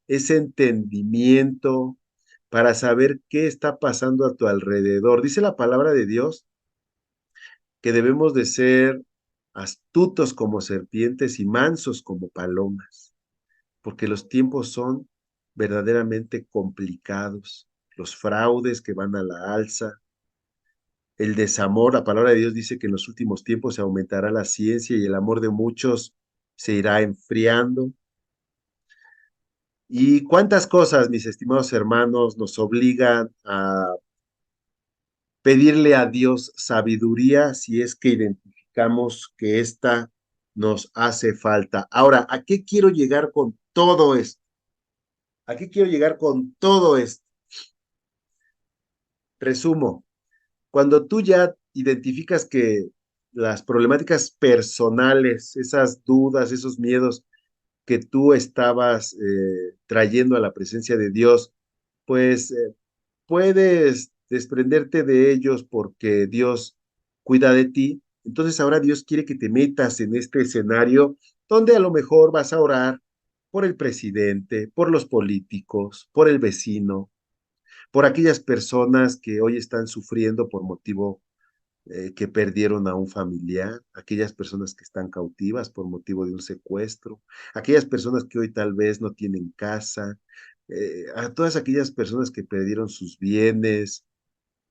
ese entendimiento para saber qué está pasando a tu alrededor. Dice la palabra de Dios que debemos de ser astutos como serpientes y mansos como palomas, porque los tiempos son verdaderamente complicados, los fraudes que van a la alza, el desamor. La palabra de Dios dice que en los últimos tiempos se aumentará la ciencia y el amor de muchos se irá enfriando. Y cuántas cosas, mis estimados hermanos, nos obligan a pedirle a Dios sabiduría si es que identificamos que esta nos hace falta. Ahora, ¿a qué quiero llegar con todo esto? ¿A qué quiero llegar con todo esto? Resumo, cuando tú ya identificas que las problemáticas personales, esas dudas, esos miedos que tú estabas trayendo a la presencia de Dios, pues puedes desprenderte de ellos porque Dios cuida de ti. Entonces ahora Dios quiere que te metas en este escenario donde a lo mejor vas a orar por el presidente, por los políticos, por el vecino, por aquellas personas que hoy están sufriendo por motivo que perdieron a un familiar, aquellas personas que están cautivas por motivo de un secuestro, aquellas personas que hoy tal vez no tienen casa, a todas aquellas personas que perdieron sus bienes.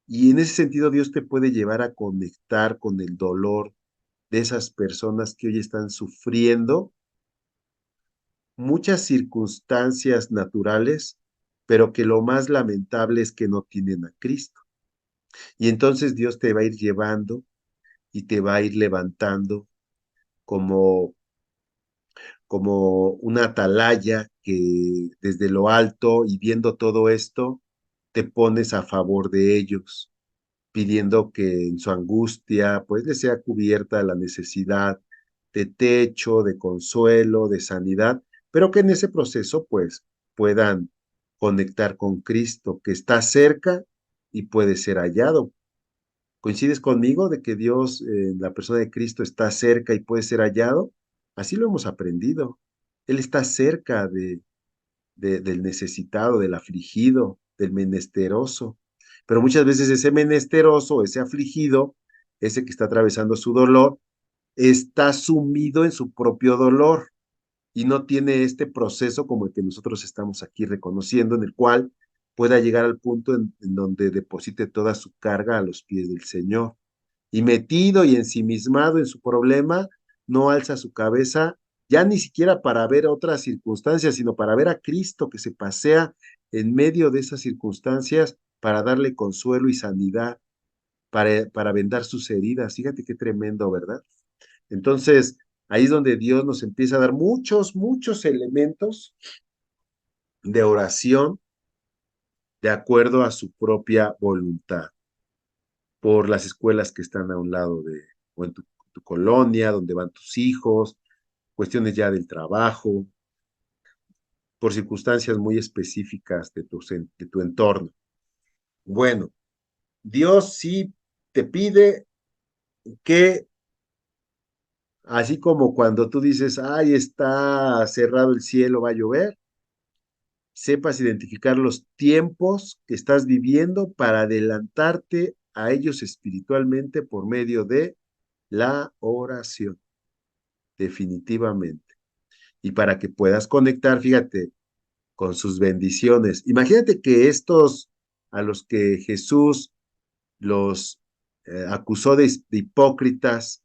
Y en ese sentido Dios te puede llevar a conectar con el dolor de esas personas que hoy están sufriendo muchas circunstancias naturales, pero que lo más lamentable es que no tienen a Cristo. Y entonces Dios te va a ir llevando y te va a ir levantando como, como una atalaya que desde lo alto y viendo todo esto, te pones a favor de ellos, pidiendo que en su angustia pues les sea cubierta la necesidad de techo, de consuelo, de sanidad, pero que en ese proceso pues puedan conectar con Cristo, que está cerca y puede ser hallado. ¿Coincides conmigo de que Dios, en la persona de Cristo, está cerca y puede ser hallado? Así lo hemos aprendido. Él está cerca del necesitado, del afligido, del menesteroso. Pero muchas veces ese menesteroso, ese afligido, ese que está atravesando su dolor, está sumido en su propio dolor y no tiene este proceso como el que nosotros estamos aquí reconociendo, en el cual pueda llegar al punto en donde deposite toda su carga a los pies del Señor. Y metido y ensimismado en su problema, no alza su cabeza ya ni siquiera para ver otras circunstancias, sino para ver a Cristo que se pasea en medio de esas circunstancias para darle consuelo y sanidad, para vendar sus heridas. Fíjate qué tremendo, ¿verdad? Entonces, ahí es donde Dios nos empieza a dar muchos, muchos elementos de oración de acuerdo a su propia voluntad, por las escuelas que están a un lado de, o en tu colonia, donde van tus hijos, cuestiones ya del trabajo, por circunstancias muy específicas de tu entorno. Bueno, Dios sí te pide que, así como cuando tú dices, ay, está cerrado el cielo, va a llover, sepas identificar los tiempos que estás viviendo para adelantarte a ellos espiritualmente por medio de la oración, definitivamente. Y para que puedas conectar, fíjate, con sus bendiciones. Imagínate que estos a los que Jesús los acusó de hipócritas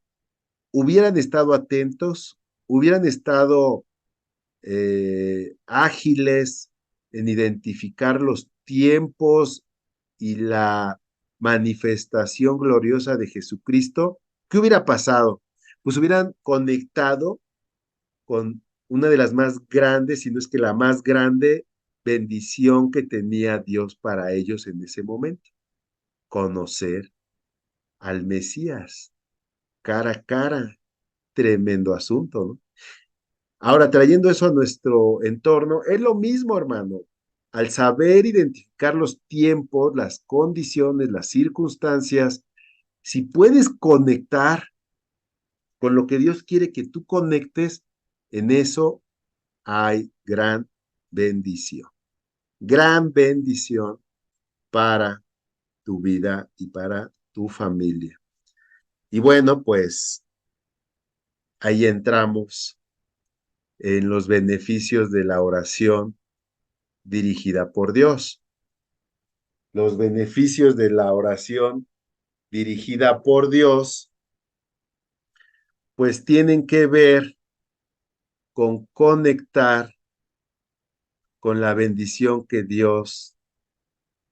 hubieran estado atentos, hubieran estado ágiles en identificar los tiempos y la manifestación gloriosa de Jesucristo, ¿qué hubiera pasado? Pues hubieran conectado con una de las más grandes, si no es que la más grande bendición que tenía Dios para ellos en ese momento, conocer al Mesías cara a cara. Tremendo asunto, ¿no? Ahora, trayendo eso a nuestro entorno, es lo mismo, hermano. Al saber identificar los tiempos, las condiciones, las circunstancias, si puedes conectar con lo que Dios quiere que tú conectes, en eso hay gran bendición para tu vida y para tu familia. Y bueno, pues ahí entramos en los beneficios de la oración dirigida por Dios. Los beneficios de la oración dirigida por Dios, pues tienen que ver con conectar con la bendición que Dios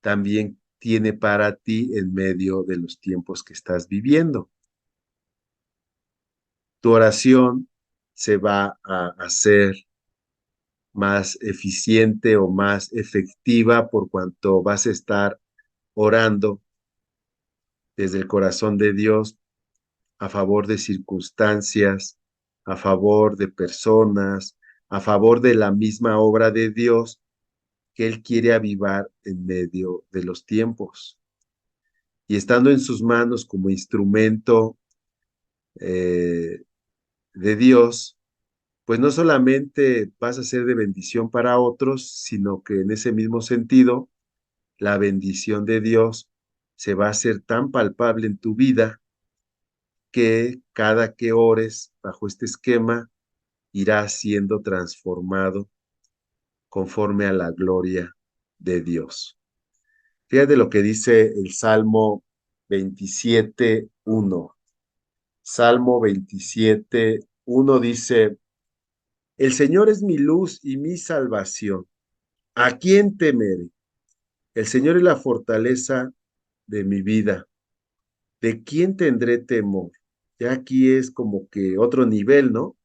también tiene para ti en medio de los tiempos que estás viviendo. Tu oración se va a hacer más eficiente o más efectiva por cuanto vas a estar orando desde el corazón de Dios a favor de circunstancias, a favor de personas, a favor de la misma obra de Dios que Él quiere avivar en medio de los tiempos. Y estando en sus manos como instrumento eh, de Dios, pues no solamente vas a ser de bendición para otros, sino que en ese mismo sentido, la bendición de Dios se va a hacer tan palpable en tu vida que cada que ores bajo este esquema irás siendo transformado conforme a la gloria de Dios. Fíjate lo que dice el Salmo 27:1. Salmo 27:1 dice: El Señor es mi luz y mi salvación. ¿A quién temeré? El Señor es la fortaleza de mi vida. ¿De quién tendré temor? Ya aquí es como que otro nivel, ¿no?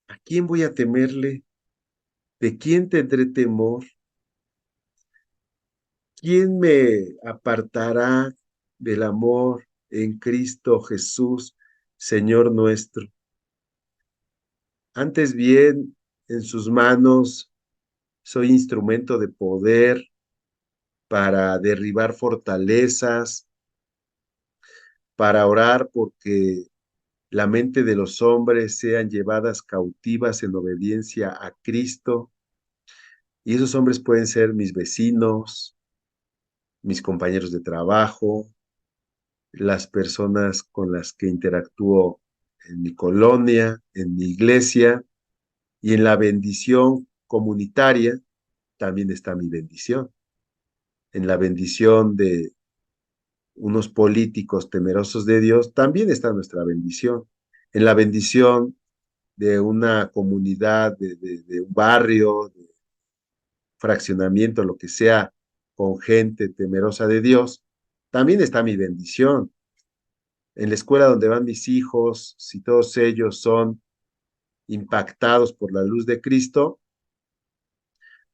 ¿A quién voy a temerle? ¿De quién tendré temor? ¿Quién me apartará del amor en Cristo Jesús, Señor nuestro? Antes bien, en sus manos soy instrumento de poder para derribar fortalezas, para orar porque la mente de los hombres sean llevadas cautivas en obediencia a Cristo. Y esos hombres pueden ser mis vecinos, mis compañeros de trabajo, las personas con las que interactúo en mi colonia, en mi iglesia, y en la bendición comunitaria también está mi bendición. En la bendición de unos políticos temerosos de Dios también está nuestra bendición. En la bendición de una comunidad, de un barrio, de fraccionamiento, lo que sea, con gente temerosa de Dios, también está mi bendición. En la escuela donde van mis hijos, si todos ellos son impactados por la luz de Cristo,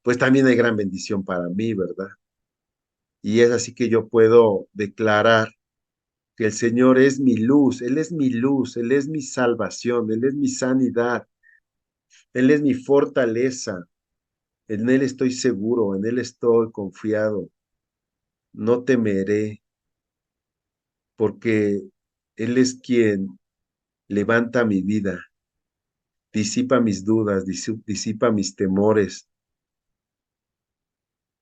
pues también hay gran bendición para mí, ¿verdad? Y es así que yo puedo declarar que el Señor es mi luz, Él es mi luz, Él es mi salvación, Él es mi sanidad, Él es mi fortaleza, en Él estoy seguro, en Él estoy confiado, no temeré, porque Él es quien levanta mi vida, disipa mis dudas, disipa mis temores,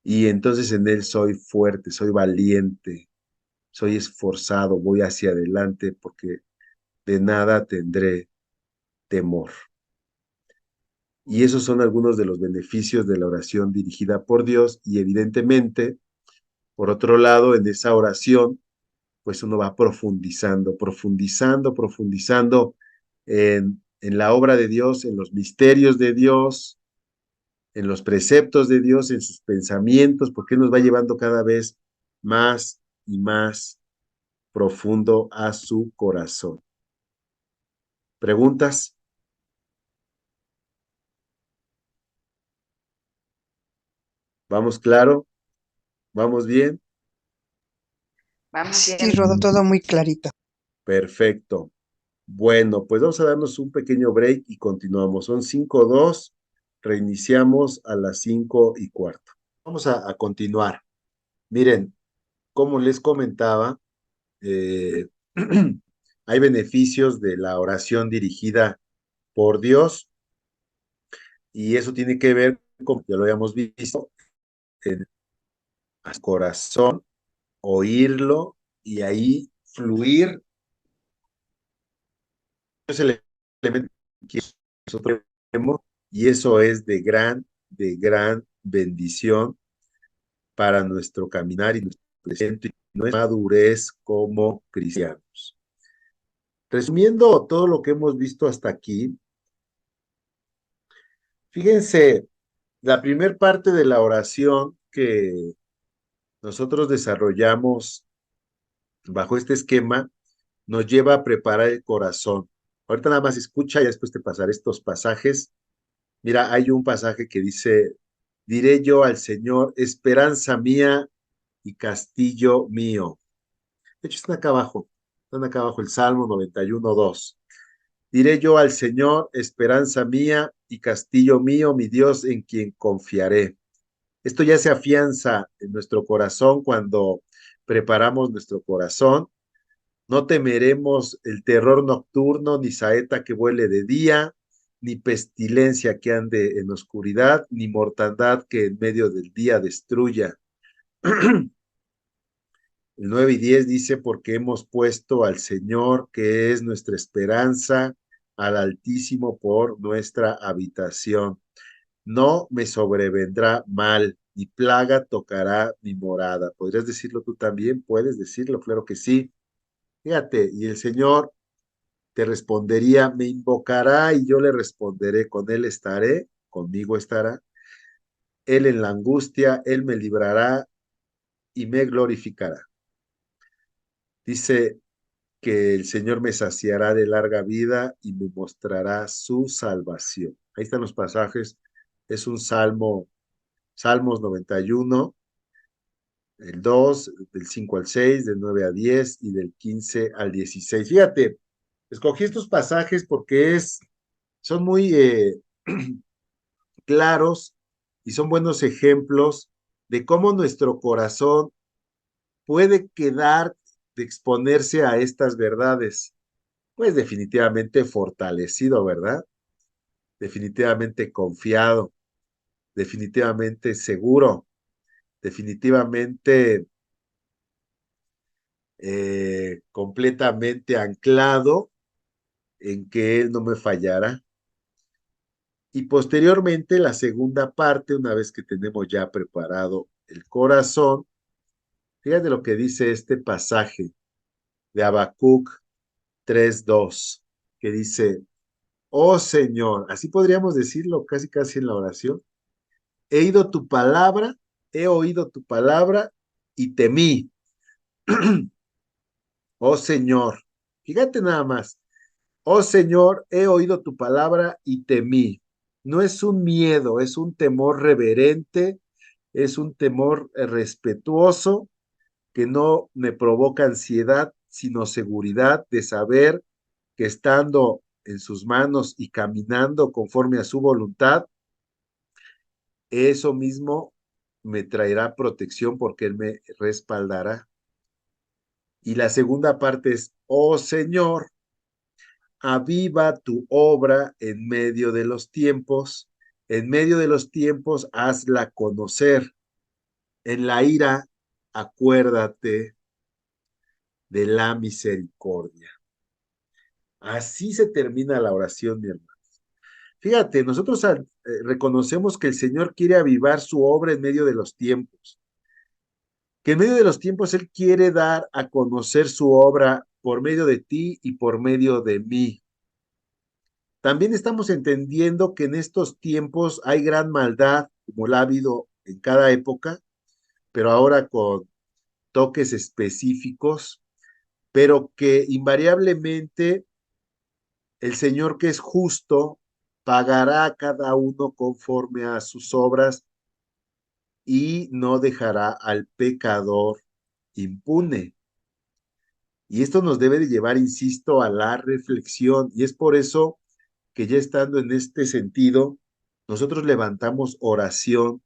y entonces en Él soy fuerte, soy valiente, soy esforzado, voy hacia adelante, porque de nada tendré temor. Y esos son algunos de los beneficios de la oración dirigida por Dios y evidentemente, por otro lado, en esa oración, pues uno va profundizando en la obra de Dios, en los misterios de Dios, en los preceptos de Dios, en sus pensamientos, porque nos va llevando cada vez más y más profundo a su corazón. ¿Preguntas? ¿Vamos claro? ¿Vamos bien? Vamos Sí, bien. Rodo, todo muy clarito. Perfecto. Bueno, pues vamos a darnos un pequeño break y continuamos. Son 5:02, reiniciamos a las 5:15. Vamos a continuar. Miren, como les comentaba, eh, hay beneficios de la oración dirigida por Dios y eso tiene que ver, como ya lo habíamos visto, en el corazón, oírlo y ahí fluir. Es el elemento que nosotros tenemos y eso es de gran bendición para nuestro caminar y nuestro presente y nuestra madurez como cristianos. Resumiendo todo lo que hemos visto hasta aquí, fíjense, la primer parte de la oración que nosotros desarrollamos bajo este esquema nos lleva a preparar el corazón. Ahorita nada más escucha y después te pasaré estos pasajes. Mira, hay un pasaje que dice: diré yo al Señor, esperanza mía y castillo mío. De hecho, están acá abajo el Salmo 91:2. Diré yo al Señor, esperanza mía y castillo mío, mi Dios en quien confiaré. Esto ya se afianza en nuestro corazón cuando preparamos nuestro corazón. No temeremos el terror nocturno, ni saeta que vuele de día, ni pestilencia que ande en oscuridad, ni mortandad que en medio del día destruya. El 9 y 10 dice, porque hemos puesto al Señor, que es nuestra esperanza, al Altísimo por nuestra habitación. No me sobrevendrá mal, ni plaga tocará mi morada. ¿Podrías decirlo tú también? ¿Puedes decirlo? Claro que sí. Fíjate, y el Señor te respondería, me invocará y yo le responderé, con él estaré, conmigo estará. Él en la angustia, él me librará y me glorificará. Dice que el Señor me saciará de larga vida y me mostrará su salvación. Ahí están los pasajes. Es un salmo, Salmos 91, el 2 del 5 al 6, del 9 a 10 y del 15 al 16. Fíjate, escogí estos pasajes porque son muy claros y son buenos ejemplos de cómo nuestro corazón puede quedar de exponerse a estas verdades. Pues definitivamente fortalecido, ¿verdad? Definitivamente confiado, definitivamente seguro, definitivamente completamente anclado en que Él no me fallará. Y posteriormente, la segunda parte, una vez que tenemos ya preparado el corazón, fíjate lo que dice este pasaje de Habacuc 3:2, que dice, oh Señor, así podríamos decirlo casi casi en la oración, he oído tu palabra y temí. Oh Señor, fíjate nada más, oh Señor, he oído tu palabra y temí. No es un miedo, es un temor reverente, es un temor respetuoso que no me provoca ansiedad, sino seguridad de saber que estando en sus manos y caminando conforme a su voluntad, eso mismo me traerá protección porque Él me respaldará. Y la segunda parte es, oh Señor, aviva tu obra en medio de los tiempos hazla conocer, en la ira acuérdate de la misericordia. Así se termina la oración, mi hermano. Fíjate, nosotros reconocemos que el Señor quiere avivar su obra en medio de los tiempos, que en medio de los tiempos Él quiere dar a conocer su obra por medio de ti y por medio de mí. También estamos entendiendo que en estos tiempos hay gran maldad, como la ha habido en cada época, pero ahora con toques específicos, pero que invariablemente el Señor, que es justo, pagará a cada uno conforme a sus obras y no dejará al pecador impune. Y esto nos debe de llevar, insisto, a la reflexión. Y es por eso que ya estando en este sentido, nosotros levantamos oración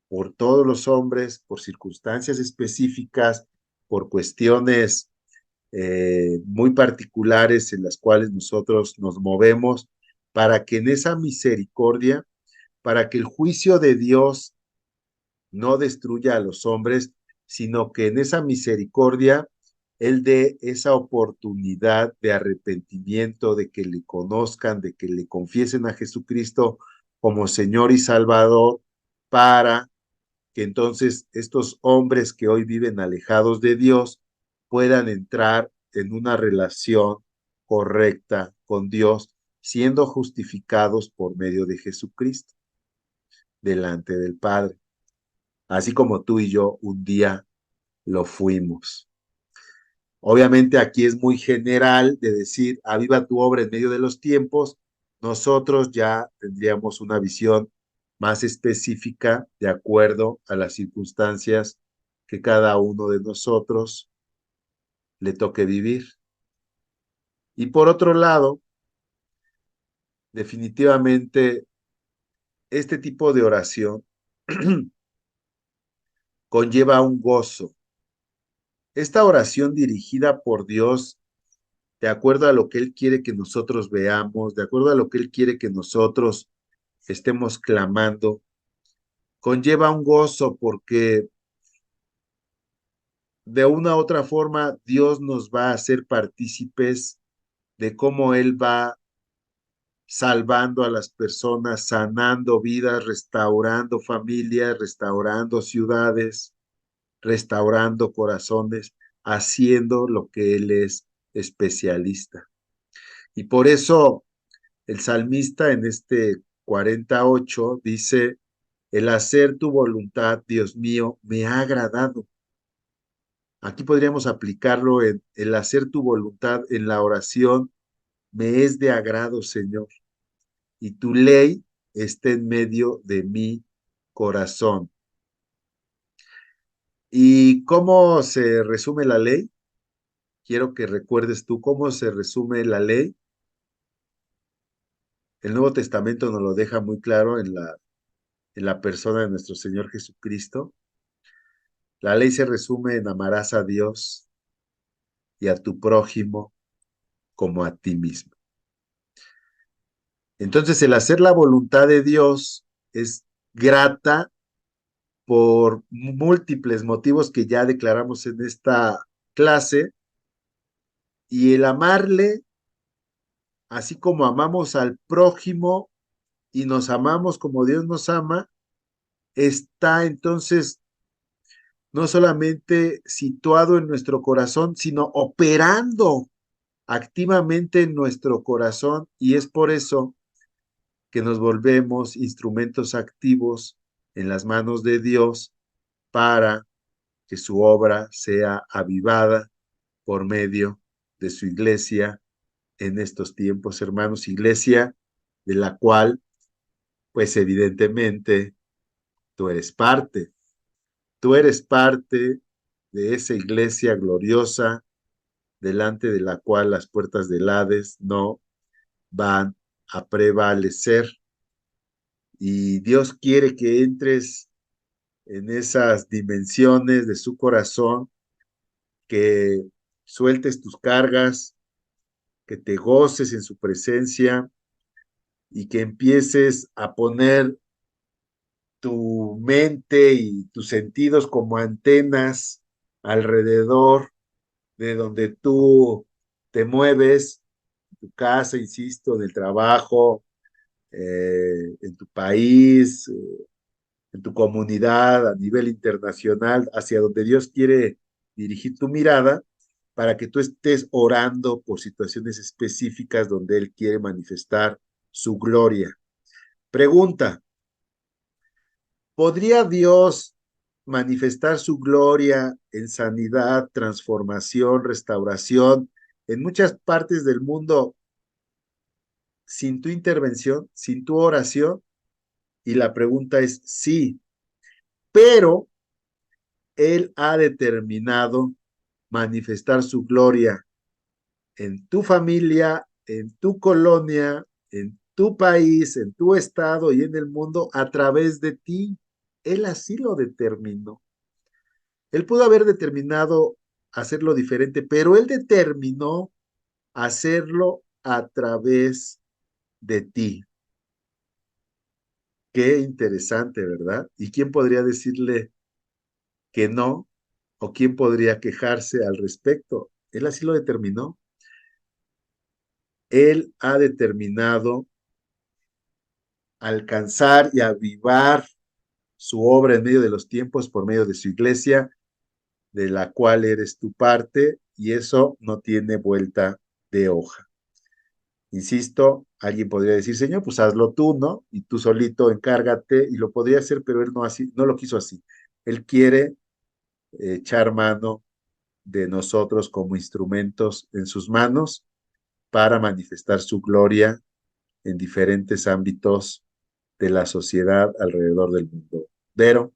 por todos los hombres, por circunstancias específicas, por cuestiones muy particulares en las cuales nosotros nos movemos, para que en esa misericordia, para que el juicio de Dios no destruya a los hombres, sino que en esa misericordia Él dé esa oportunidad de arrepentimiento, de que le conozcan, de que le confiesen a Jesucristo como Señor y Salvador, para que entonces estos hombres que hoy viven alejados de Dios puedan entrar en una relación correcta con Dios, siendo justificados por medio de Jesucristo delante del Padre, así como tú y yo un día lo fuimos. Obviamente aquí es muy general de decir, aviva tu obra en medio de los tiempos. Nosotros ya tendríamos una visión más específica de acuerdo a las circunstancias que cada uno de nosotros le toque vivir. Y por otro lado, definitivamente, este tipo de oración conlleva un gozo. Esta oración dirigida por Dios de acuerdo a lo que Él quiere que nosotros veamos, de acuerdo a lo que Él quiere que nosotros estemos clamando, conlleva un gozo porque de una u otra forma Dios nos va a hacer partícipes de cómo Él va salvando a las personas, sanando vidas, restaurando familias, restaurando ciudades, restaurando corazones, haciendo lo que Él es especialista. Y por eso el salmista en este 48 dice, el hacer tu voluntad, Dios mío, me ha agradado. Aquí podríamos aplicarlo en el hacer tu voluntad en la oración, me es de agrado, Señor, y tu ley está en medio de mi corazón. ¿Y cómo se resume la ley? Quiero que recuerdes tú cómo se resume la ley. El Nuevo Testamento nos lo deja muy claro en la persona de nuestro Señor Jesucristo. La ley se resume en amarás a Dios y a tu prójimo como a ti mismo. Entonces, el hacer la voluntad de Dios es grata por múltiples motivos que ya declaramos en esta clase, y el amarle, así como amamos al prójimo y nos amamos como Dios nos ama, está entonces no solamente situado en nuestro corazón, sino operando activamente en nuestro corazón, y es por eso que nos volvemos instrumentos activos en las manos de Dios para que su obra sea avivada por medio de su iglesia en estos tiempos, hermanos, iglesia de la cual, pues evidentemente, tú eres parte. Tú eres parte de esa iglesia gloriosa delante de la cual las puertas del Hades no van a prevalecer. Y Dios quiere que entres en esas dimensiones de su corazón, que sueltes tus cargas, que te goces en su presencia y que empieces a poner tu mente y tus sentidos como antenas alrededor de donde tú te mueves, en tu casa, insisto, en el trabajo, en tu país, en tu comunidad, a nivel internacional, hacia donde Dios quiere dirigir tu mirada, para que tú estés orando por situaciones específicas donde Él quiere manifestar su gloria. Pregunta, ¿podría Dios manifestar su gloria en sanidad, transformación, restauración en muchas partes del mundo sin tu intervención, sin tu oración? Y la pregunta es sí, pero Él ha determinado manifestar su gloria en tu familia, en tu colonia, en tu país, en tu estado y en el mundo a través de ti. Él así lo determinó. Él pudo haber determinado hacerlo diferente, pero él determinó hacerlo a través de ti. Qué interesante, ¿verdad? ¿Y quién podría decirle que no? ¿O quién podría quejarse al respecto? Él así lo determinó. Él ha determinado alcanzar y avivar su obra en medio de los tiempos por medio de su iglesia, de la cual eres tu parte, y eso no tiene vuelta de hoja. Insisto, alguien podría decir, Señor, pues hazlo tú, ¿no? Y tú solito encárgate, y lo podría hacer, pero él no, así, no lo quiso así. Él quiere echar mano de nosotros como instrumentos en sus manos para manifestar su gloria en diferentes ámbitos de la sociedad alrededor del mundo. Vero,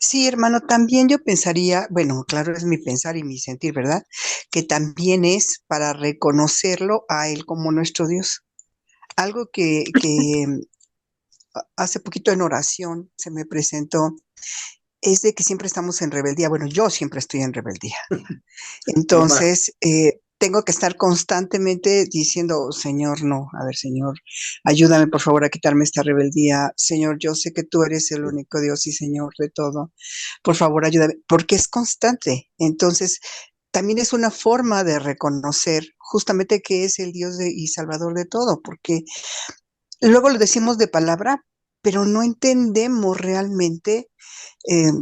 Sí, hermano, también yo pensaría, bueno, claro, es mi pensar y mi sentir, ¿verdad? Que también es para reconocerlo a Él como nuestro Dios. Algo que hace poquito en oración se me presentó es de que siempre estamos en rebeldía. Bueno, yo siempre estoy en rebeldía. yo más. Entonces, tengo que estar constantemente diciendo, Señor, no, a ver, Señor, ayúdame por favor a quitarme esta rebeldía. Señor, yo sé que tú eres el único Dios y Señor de todo. Por favor, ayúdame, porque es constante. Entonces, también es una forma de reconocer justamente que es el Dios y Salvador de todo, porque luego lo decimos de palabra, pero no entendemos realmente eh,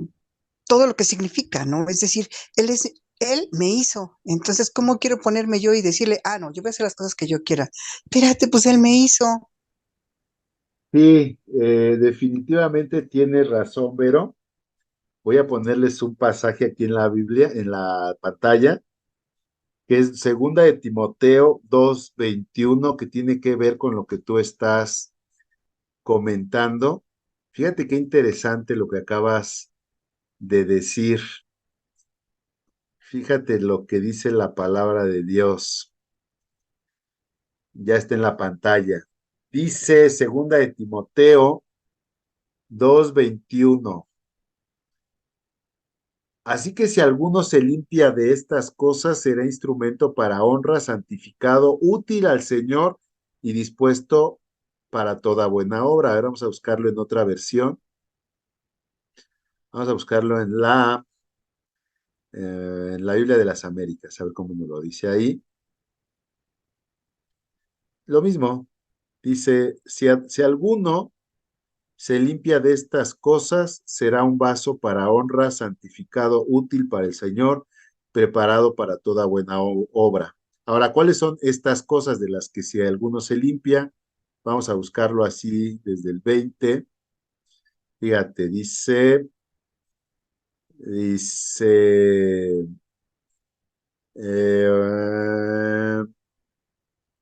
todo lo que significa, ¿no? Es decir, él me hizo. Entonces, ¿cómo quiero ponerme yo y decirle, no, yo voy a hacer las cosas que yo quiera? Espérate, pues él me hizo. Sí, definitivamente tienes razón, Vero. Voy a ponerles un pasaje aquí en la Biblia, en la pantalla, que es segunda de Timoteo 2:21, que tiene que ver con lo que tú estás comentando. Fíjate qué interesante lo que acabas de decir. Fíjate lo que dice la palabra de Dios. Ya está en la pantalla. Dice segunda de Timoteo 2:21. Así que si alguno se limpia de estas cosas, será instrumento para honra, santificado, útil al Señor y dispuesto para toda buena obra. Ahora vamos a buscarlo en otra versión. Vamos a buscarlo en la Biblia de las Américas, a ver cómo nos lo dice ahí. Lo mismo, dice, si alguno se limpia de estas cosas, será un vaso para honra, santificado, útil para el Señor, preparado para toda buena obra. Ahora, ¿cuáles son estas cosas de las que si alguno se limpia? Vamos a buscarlo así desde el 20. Fíjate, dice, eh,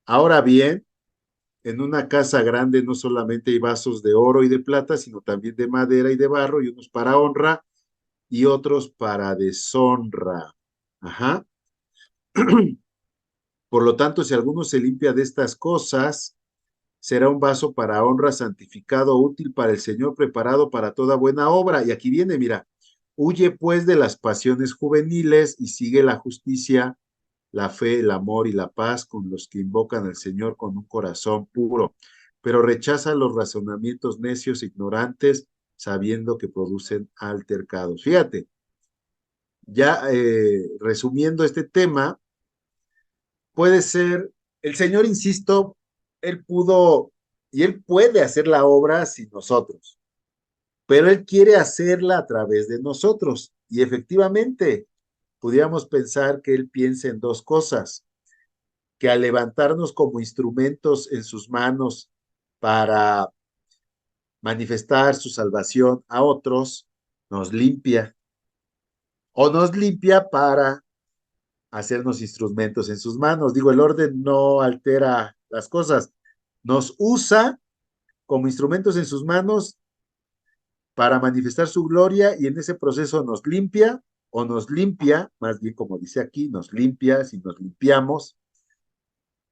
ahora bien, en una casa grande no solamente hay vasos de oro y de plata, sino también de madera y de barro, y unos para honra y otros para deshonra. Ajá. Por lo tanto, si alguno se limpia de estas cosas, será un vaso para honra, santificado, útil para el Señor, preparado para toda buena obra. Y aquí viene, mira, huye pues de las pasiones juveniles y sigue la justicia, la fe, el amor y la paz con los que invocan al Señor con un corazón puro, pero rechaza los razonamientos necios, ignorantes, sabiendo que producen altercados. Fíjate, ya resumiendo este tema, puede ser, el Señor, insisto, Él pudo y Él puede hacer la obra sin nosotros, pero Él quiere hacerla a través de nosotros. Y efectivamente, pudiéramos pensar que Él piensa en dos cosas, que al levantarnos como instrumentos en sus manos para manifestar su salvación a otros, nos limpia o nos limpia para hacernos instrumentos en sus manos. Digo, el orden no altera las cosas. Nos usa como instrumentos en sus manos para manifestar su gloria y en ese proceso nos limpia o nos limpia, más bien como dice aquí, nos limpia, si nos limpiamos,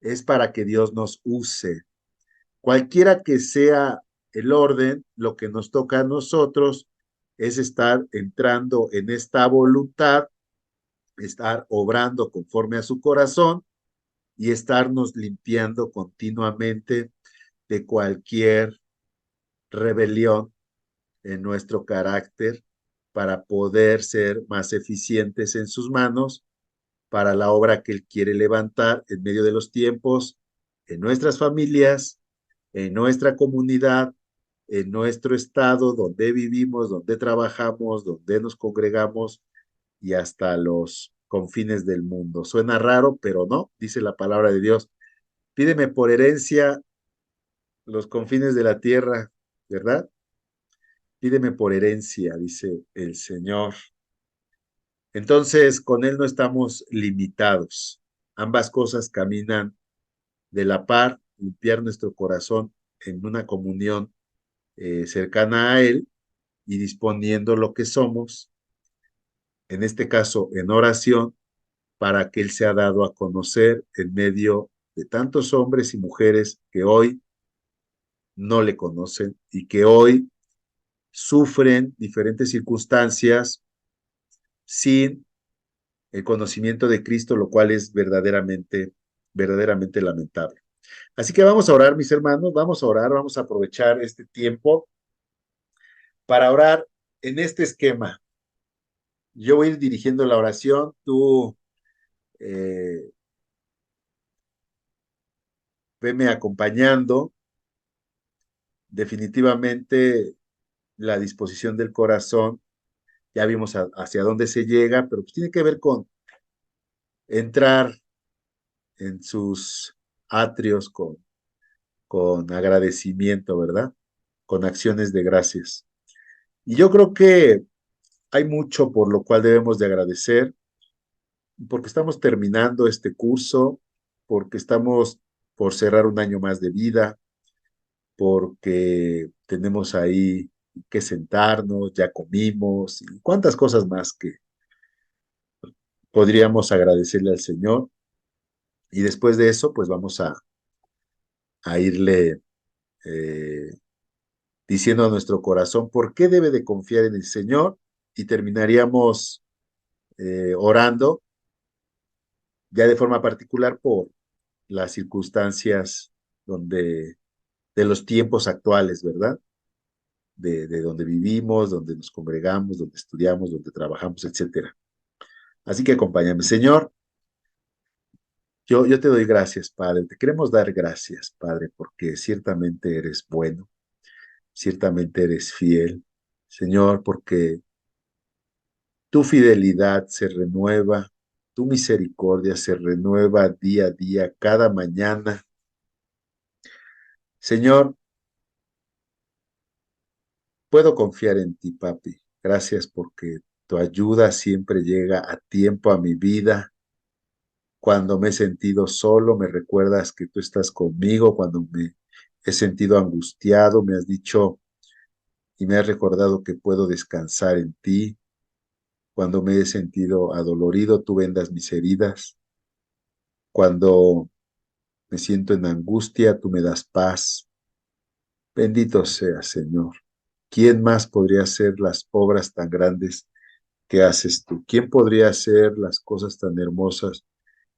es para que Dios nos use. Cualquiera que sea el orden, lo que nos toca a nosotros es estar entrando en esta voluntad, estar obrando conforme a su corazón y estarnos limpiando continuamente de cualquier rebelión en nuestro carácter para poder ser más eficientes en sus manos para la obra que Él quiere levantar en medio de los tiempos, en nuestras familias, en nuestra comunidad, en nuestro estado, donde vivimos, donde trabajamos, donde nos congregamos y hasta los confines del mundo. Suena raro, pero no, dice la palabra de Dios. Pídeme por herencia los confines de la tierra, ¿verdad? Pídeme por herencia, dice el Señor. Entonces, con Él no estamos limitados. Ambas cosas caminan de la par, limpiar nuestro corazón en una comunión cercana a Él y disponiendo lo que somos, en este caso en oración, para que Él sea dado a conocer en medio de tantos hombres y mujeres que hoy no le conocen y que hoy sufren diferentes circunstancias sin el conocimiento de Cristo, lo cual es verdaderamente, verdaderamente lamentable. Así que vamos a orar, mis hermanos, vamos a orar, vamos a aprovechar este tiempo para orar en este esquema. Yo voy a ir dirigiendo la oración, tú eh, veme acompañando. Definitivamente la disposición del corazón, ya vimos hacia dónde se llega, pero pues tiene que ver con entrar en sus atrios con agradecimiento, ¿verdad? Con acciones de gracias. Y yo creo que hay mucho por lo cual debemos de agradecer, porque estamos terminando este curso, porque estamos por cerrar un año más de vida, porque tenemos ahí que sentarnos, ya comimos, y cuántas cosas más que podríamos agradecerle al Señor. Y después de eso, pues vamos a irle eh, diciendo a nuestro corazón por qué debe de confiar en el Señor y terminaríamos orando ya de forma particular por las circunstancias donde, de los tiempos actuales, ¿verdad? De donde vivimos, donde nos congregamos, donde estudiamos, donde trabajamos, etcétera. Así que acompáñame, Señor. Yo te doy gracias, Padre. Te queremos dar gracias, Padre, porque ciertamente eres bueno, ciertamente eres fiel, Señor, porque tu fidelidad se renueva, tu misericordia se renueva día a día, cada mañana. Señor, puedo confiar en ti, papi. Gracias porque tu ayuda siempre llega a tiempo a mi vida. Cuando me he sentido solo, me recuerdas que tú estás conmigo. Cuando me he sentido angustiado, me has dicho y me has recordado que puedo descansar en ti. Cuando me he sentido adolorido, tú vendas mis heridas. Cuando me siento en angustia, tú me das paz. Bendito sea, Señor. ¿Quién más podría hacer las obras tan grandes que haces tú? ¿Quién podría hacer las cosas tan hermosas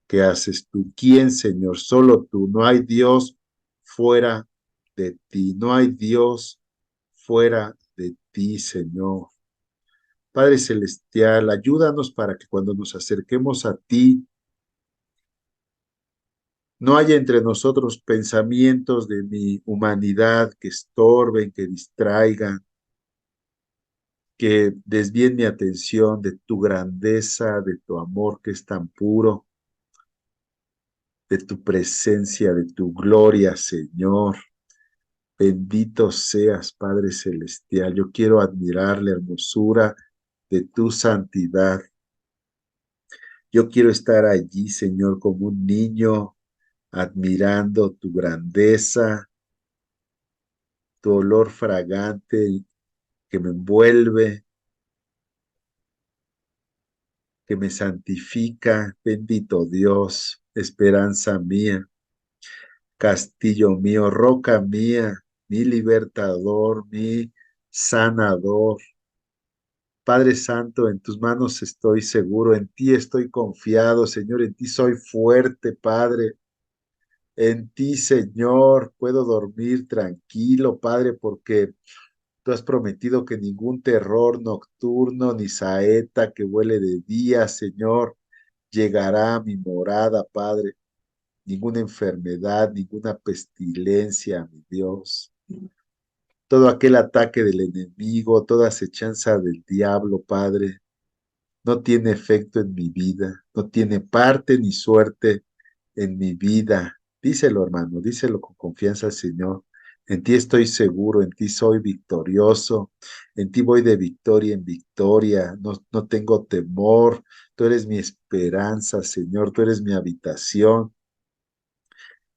que haces tú? ¿Quién, Señor? Solo tú. No hay Dios fuera de ti. No hay Dios fuera de ti, Señor. Padre Celestial, ayúdanos para que cuando nos acerquemos a ti, no haya entre nosotros pensamientos de mi humanidad que estorben, que distraigan, que desvíen mi atención de tu grandeza, de tu amor que es tan puro, de tu presencia, de tu gloria, Señor. Bendito seas, Padre Celestial. Yo quiero admirar la hermosura de tu santidad. Yo quiero estar allí, Señor, como un niño, admirando tu grandeza, tu olor fragante que me envuelve, que me santifica. Bendito Dios, esperanza mía, castillo mío, roca mía, mi libertador, mi sanador. Padre Santo, en tus manos estoy seguro, en ti estoy confiado, Señor, en ti soy fuerte, Padre. En ti, Señor, puedo dormir tranquilo, Padre, porque tú has prometido que ningún terror nocturno ni saeta que vuele de día, Señor, llegará a mi morada, Padre. Ninguna enfermedad, ninguna pestilencia, mi Dios. Todo aquel ataque del enemigo, toda acechanza del diablo, Padre, no tiene efecto en mi vida, no tiene parte ni suerte en mi vida. Díselo, hermano, díselo con confianza al Señor. En ti estoy seguro, en ti soy victorioso, en ti voy de victoria en victoria, no tengo temor. Tú eres mi esperanza, Señor, tú eres mi habitación.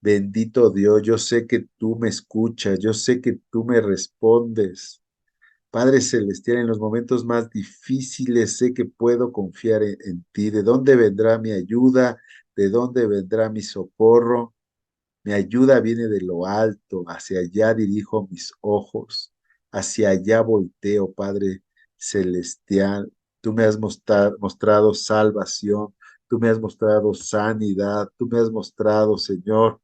Bendito Dios, yo sé que tú me escuchas, yo sé que tú me respondes. Padre Celestial, en los momentos más difíciles sé que puedo confiar en ti. ¿De dónde vendrá mi ayuda? ¿De dónde vendrá mi socorro? Mi ayuda viene de lo alto, hacia allá dirijo mis ojos, hacia allá volteo, Padre Celestial. Tú me has mostrado salvación, tú me has mostrado sanidad, tú me has mostrado, Señor,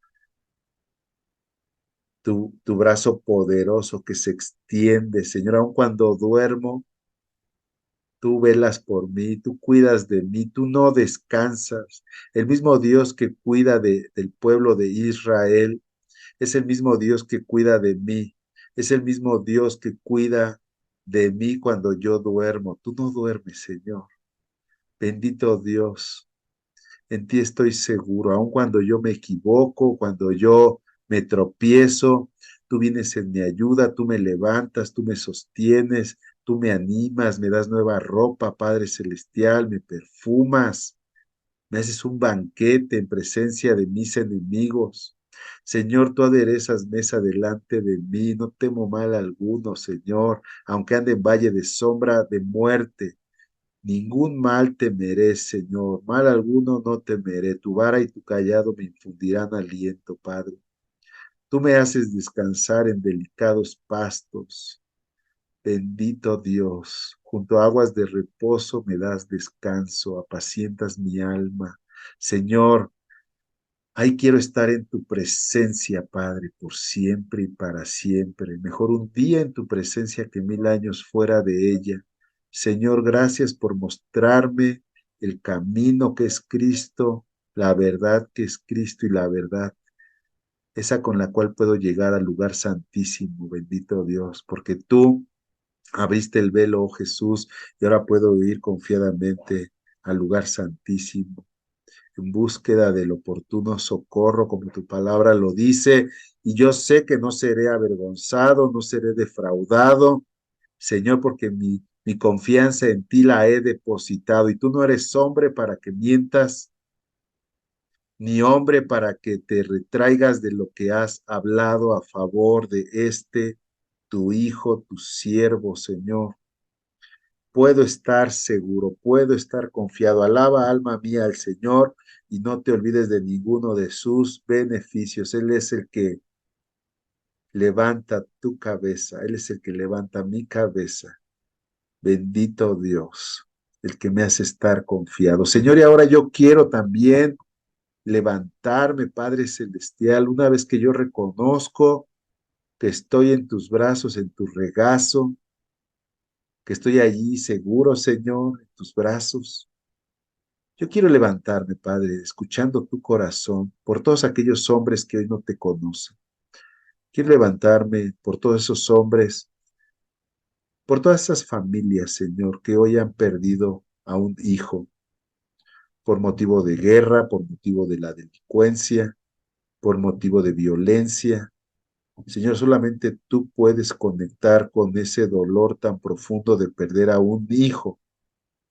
tu brazo poderoso que se extiende, Señor, aun cuando duermo, tú velas por mí, tú cuidas de mí, tú no descansas. El mismo Dios que cuida del pueblo de Israel es el mismo Dios que cuida de mí, es el mismo Dios que cuida de mí cuando yo duermo. Tú no duermes, Señor. Bendito Dios. En ti estoy seguro, aun cuando yo me equivoco, cuando yo me tropiezo, tú vienes en mi ayuda, tú me levantas, tú me sostienes, tú me animas, me das nueva ropa, Padre Celestial, me perfumas, me haces un banquete en presencia de mis enemigos. Señor, tú aderezas mesa delante de mí, no temo mal alguno, Señor, aunque ande en valle de sombra de muerte. Ningún mal temeré, Señor, mal alguno no temeré. Tu vara y tu callado me infundirán aliento, Padre. Tú me haces descansar en delicados pastos. Bendito Dios, junto a aguas de reposo me das descanso, apacientas mi alma. Señor, ahí quiero estar en tu presencia, Padre, por siempre y para siempre. Mejor un día en tu presencia que 1000 años fuera de ella. Señor, gracias por mostrarme el camino que es Cristo, la verdad que es Cristo y la verdad, esa con la cual puedo llegar al lugar santísimo, bendito Dios, porque tú abriste el velo, oh Jesús, y ahora puedo ir confiadamente al lugar santísimo en búsqueda del oportuno socorro, como tu palabra lo dice, y yo sé que no seré avergonzado, no seré defraudado, Señor, porque mi confianza en ti la he depositado, y tú no eres hombre para que mientas, ni hombre para que te retraigas de lo que has hablado a favor de tu Hijo, tu siervo, Señor. Puedo estar seguro, puedo estar confiado. Alaba, alma mía, al Señor y no te olvides de ninguno de sus beneficios. Él es el que levanta tu cabeza, Él es el que levanta mi cabeza. Bendito Dios, el que me hace estar confiado. Señor, y ahora yo quiero también levantarme, Padre Celestial, una vez que yo reconozco que estoy en tus brazos, en tu regazo, que estoy allí seguro, Señor, en tus brazos. Yo quiero levantarme, Padre, escuchando tu corazón por todos aquellos hombres que hoy no te conocen. Quiero levantarme por todos esos hombres, por todas esas familias, Señor, que hoy han perdido a un hijo por motivo de guerra, por motivo de la delincuencia, por motivo de violencia. Señor, solamente tú puedes conectar con ese dolor tan profundo de perder a un hijo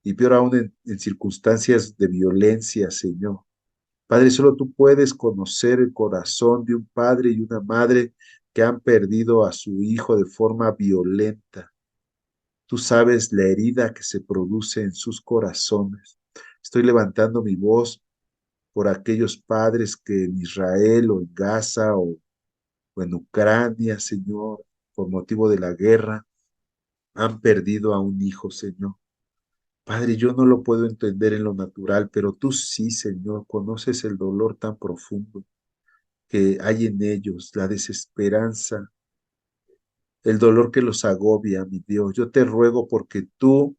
y peor aún en circunstancias de violencia, Señor. Padre, solo tú puedes conocer el corazón de un padre y una madre que han perdido a su hijo de forma violenta. Tú sabes la herida que se produce en sus corazones. Estoy levantando mi voz por aquellos padres que en Israel o en Gaza o en Ucrania, Señor, por motivo de la guerra, han perdido a un hijo, Señor. Padre, yo no lo puedo entender en lo natural, pero tú sí, Señor, conoces el dolor tan profundo que hay en ellos, la desesperanza, el dolor que los agobia, mi Dios. Yo te ruego porque tú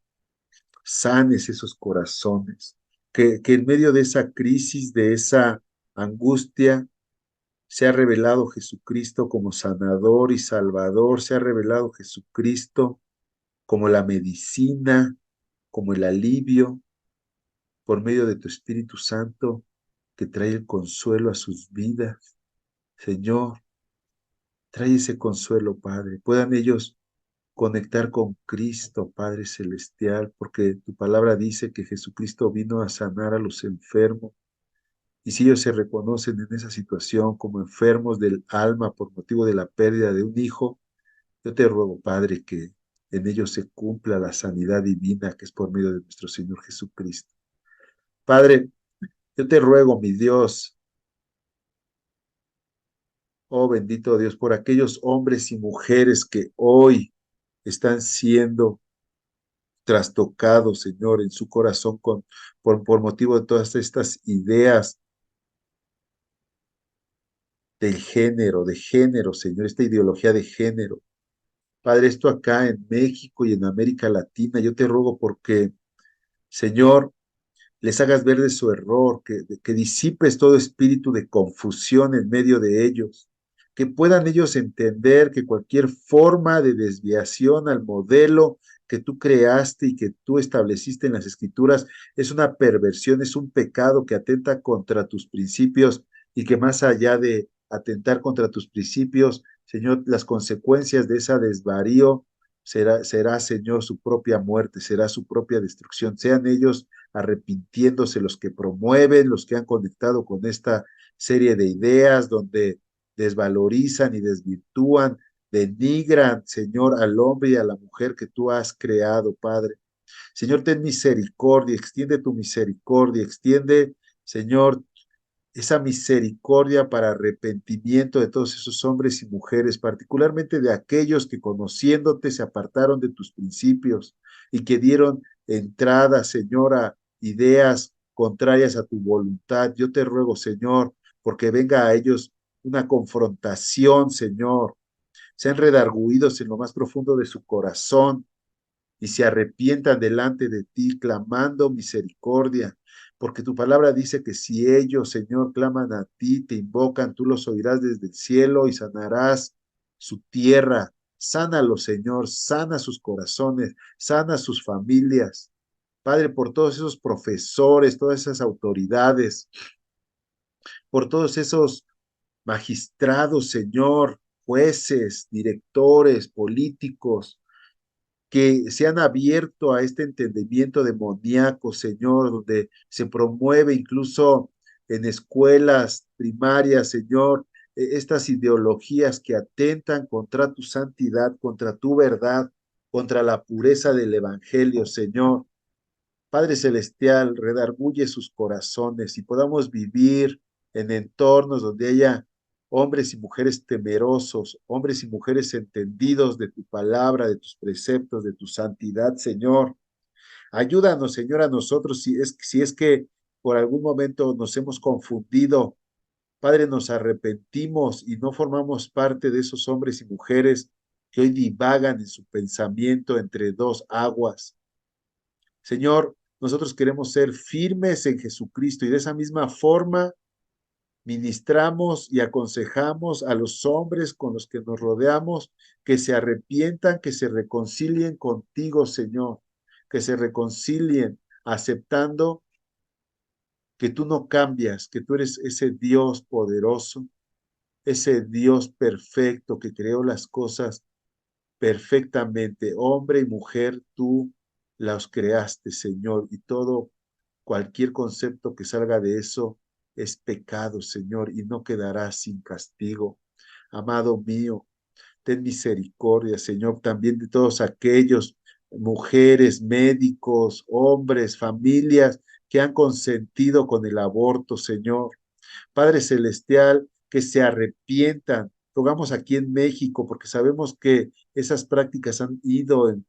sanes esos corazones, que en medio de esa crisis, de esa angustia, se ha revelado Jesucristo como sanador y salvador, se ha revelado Jesucristo como la medicina, como el alivio, por medio de tu Espíritu Santo que trae el consuelo a sus vidas. Señor, trae ese consuelo, Padre. Puedan ellos conectar con Cristo, Padre Celestial, porque tu palabra dice que Jesucristo vino a sanar a los enfermos. Y si ellos se reconocen en esa situación como enfermos del alma por motivo de la pérdida de un hijo, yo te ruego, Padre, que en ellos se cumpla la sanidad divina que es por medio de nuestro Señor Jesucristo. Padre, yo te ruego, mi Dios, oh bendito Dios, por aquellos hombres y mujeres que hoy están siendo trastocado, Señor, en su corazón por motivo de todas estas ideas de género, Señor, esta ideología de género. Padre, esto acá en México y en América Latina, yo te ruego porque, Señor, les hagas ver de su error, que disipes todo espíritu de confusión en medio de ellos, que puedan ellos entender que cualquier forma de desviación al modelo que tú creaste y que tú estableciste en las escrituras es una perversión, es un pecado que atenta contra tus principios y que más allá de atentar contra tus principios, Señor, las consecuencias de ese desvarío será, Señor, su propia muerte, será su propia destrucción. Sean ellos arrepintiéndose los que promueven, los que han conectado con esta serie de ideas donde desvalorizan y desvirtúan, denigran, Señor, al hombre y a la mujer que tú has creado, Padre. Señor, ten misericordia, extiende tu misericordia, extiende, Señor, esa misericordia para arrepentimiento de todos esos hombres y mujeres, particularmente de aquellos que conociéndote se apartaron de tus principios y que dieron entrada, Señor, a ideas contrarias a tu voluntad. Yo te ruego, Señor, porque venga a ellos una confrontación, Señor. Sean redarguidos en lo más profundo de su corazón y se arrepientan delante de ti, clamando misericordia, porque tu palabra dice que si ellos, Señor, claman a ti, te invocan, tú los oirás desde el cielo y sanarás su tierra. Sánalos, Señor, sana sus corazones, sana sus familias. Padre, por todos esos profesores, todas esas autoridades, por todos esos magistrados, Señor, jueces, directores, políticos, que se han abierto a este entendimiento demoníaco, Señor, donde se promueve incluso en escuelas primarias, Señor, estas ideologías que atentan contra tu santidad, contra tu verdad, contra la pureza del Evangelio, Señor. Padre Celestial, redarguye sus corazones y podamos vivir en entornos donde haya hombres y mujeres temerosos, hombres y mujeres entendidos de tu palabra, de tus preceptos, de tu santidad, Señor. Ayúdanos, Señor, a nosotros si es que por algún momento nos hemos confundido. Padre, nos arrepentimos y no formamos parte de esos hombres y mujeres que hoy divagan en su pensamiento entre dos aguas. Señor, nosotros queremos ser firmes en Jesucristo y de esa misma forma ministramos y aconsejamos a los hombres con los que nos rodeamos que se arrepientan, que se reconcilien contigo, Señor, que se reconcilien aceptando que tú no cambias, que tú eres ese Dios poderoso, ese Dios perfecto que creó las cosas perfectamente. Hombre y mujer, tú las creaste, Señor, y todo, cualquier concepto que salga de eso es pecado, Señor, y no quedará sin castigo. Amado mío, ten misericordia, Señor, también de todos aquellos mujeres, médicos, hombres, familias que han consentido con el aborto, Señor. Padre Celestial, que se arrepientan. Rogamos aquí en México, porque sabemos que esas prácticas han ido en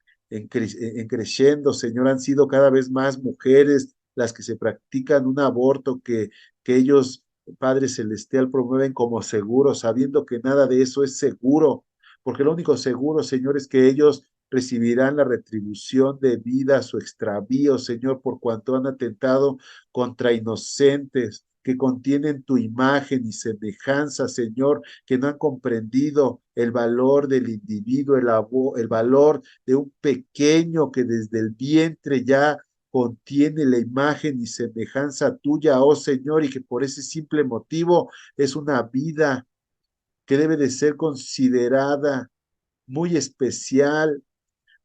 creciendo, Señor, han sido cada vez más mujeres las que se practican un aborto que ellos, Padre Celestial, promueven como seguro, sabiendo que nada de eso es seguro, porque lo único seguro, Señor, es que ellos recibirán la retribución de vida a su extravío, Señor, por cuanto han atentado contra inocentes que contienen tu imagen y semejanza, Señor, que no han comprendido el valor del individuo, el valor de un pequeño que desde el vientre ya contiene la imagen y semejanza tuya, oh Señor, y que por ese simple motivo es una vida que debe de ser considerada muy especial,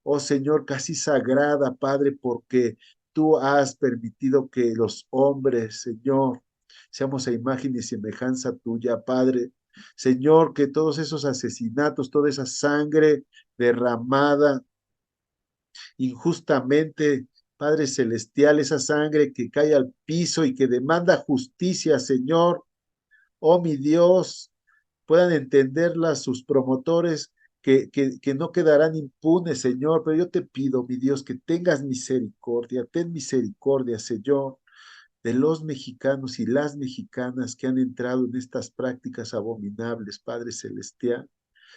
oh Señor, casi sagrada, Padre, porque tú has permitido que los hombres, Señor, seamos a imagen y semejanza tuya, Padre. Señor, que todos esos asesinatos, toda esa sangre derramada injustamente, Padre Celestial, esa sangre que cae al piso y que demanda justicia, Señor, oh mi Dios, puedan entenderla sus promotores que no quedarán impunes, Señor, pero yo te pido, mi Dios, que tengas misericordia, ten misericordia, Señor, de los mexicanos y las mexicanas que han entrado en estas prácticas abominables, Padre Celestial.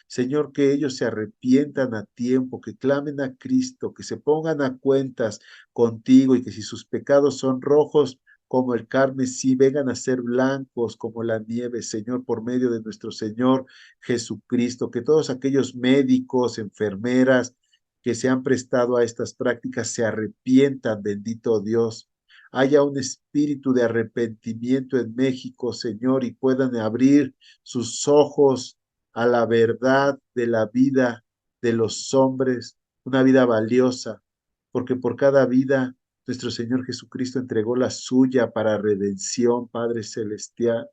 Señor, que ellos se arrepientan a tiempo, que clamen a Cristo, que se pongan a cuentas contigo y que si sus pecados son rojos como el carmesí, vengan a ser blancos como la nieve, Señor, por medio de nuestro Señor Jesucristo, que todos aquellos médicos, enfermeras que se han prestado a estas prácticas se arrepientan, bendito Dios. Haya un espíritu de arrepentimiento en México, Señor, y puedan abrir sus ojos a la verdad de la vida de los hombres, una vida valiosa, porque por cada vida nuestro Señor Jesucristo entregó la suya para redención, Padre Celestial.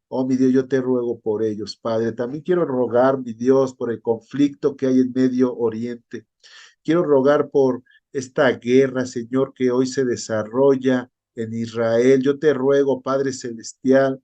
Oh, mi Dios, yo te ruego por ellos, Padre. También quiero rogar, mi Dios, por el conflicto que hay en Medio Oriente. Quiero rogar por esta guerra, Señor, que hoy se desarrolla en Israel. Yo te ruego, Padre Celestial,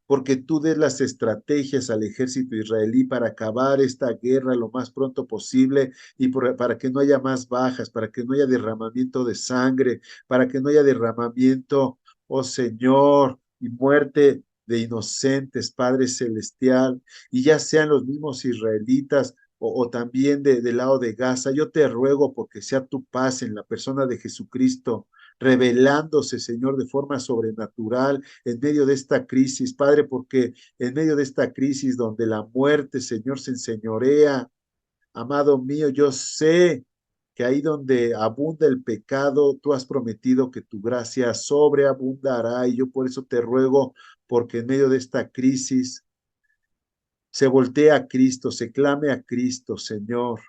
porque tú des las estrategias al ejército israelí para acabar esta guerra lo más pronto posible y para que no haya más bajas, para que no haya derramamiento de sangre, para que no haya derramamiento, oh Señor, y muerte de inocentes, Padre Celestial, y ya sean los mismos israelitas o también del lado de Gaza. Yo te ruego porque sea tu paz en la persona de Jesucristo, revelándose, Señor, de forma sobrenatural en medio de esta crisis, Padre, porque en medio de esta crisis donde la muerte, Señor, se enseñorea, amado mío, yo sé que ahí donde abunda el pecado, tú has prometido que tu gracia sobreabundará y yo por eso te ruego, porque en medio de esta crisis se voltea a Cristo, se clame a Cristo, Señor.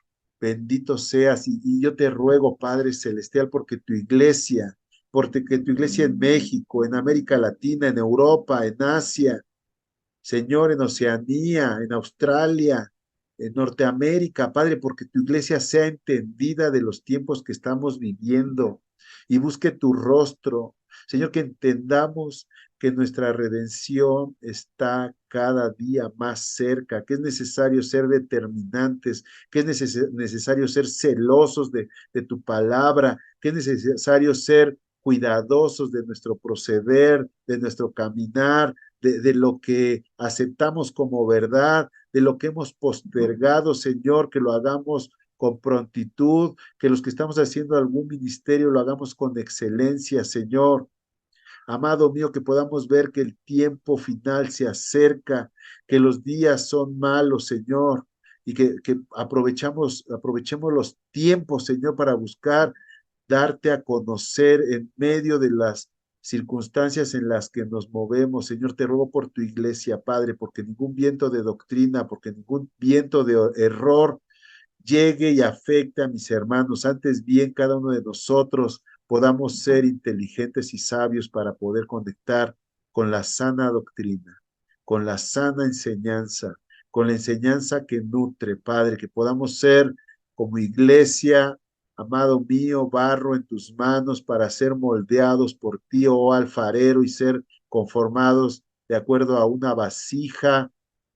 Bendito seas. Y yo te ruego, Padre Celestial, porque tu iglesia, porque tu iglesia en México, en América Latina, en Europa, en Asia, Señor, en Oceanía, en Australia, en Norteamérica, Padre, porque tu iglesia sea entendida de los tiempos que estamos viviendo y busque tu rostro. Señor, que entendamos que nuestra redención está cada día más cerca, que es necesario ser determinantes, que es necesario ser celosos de tu palabra, que es necesario ser cuidadosos de nuestro proceder, de nuestro caminar, de lo que aceptamos como verdad, de lo que hemos postergado, Señor, que lo hagamos con prontitud, que los que estamos haciendo algún ministerio lo hagamos con excelencia, Señor. Amado mío, que podamos ver que el tiempo final se acerca, que los días son malos, Señor, y que aprovechemos los tiempos, Señor, para buscar darte a conocer en medio de las circunstancias en las que nos movemos. Señor, te ruego por tu iglesia, Padre, porque ningún viento de doctrina, porque ningún viento de error llegue y afecte a mis hermanos. Antes bien, cada uno de nosotros podamos ser inteligentes y sabios para poder conectar con la sana doctrina, con la sana enseñanza, con la enseñanza que nutre, Padre, que podamos ser como iglesia, amado mío, barro en tus manos para ser moldeados por ti, oh alfarero, y ser conformados de acuerdo a una vasija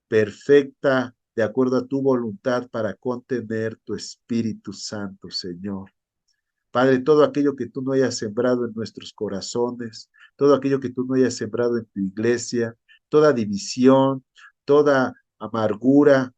perfecta, de acuerdo a tu voluntad para contener tu Espíritu Santo, Señor. Padre, todo aquello que tú no hayas sembrado en nuestros corazones, todo aquello que tú no hayas sembrado en tu iglesia, toda división, toda amargura,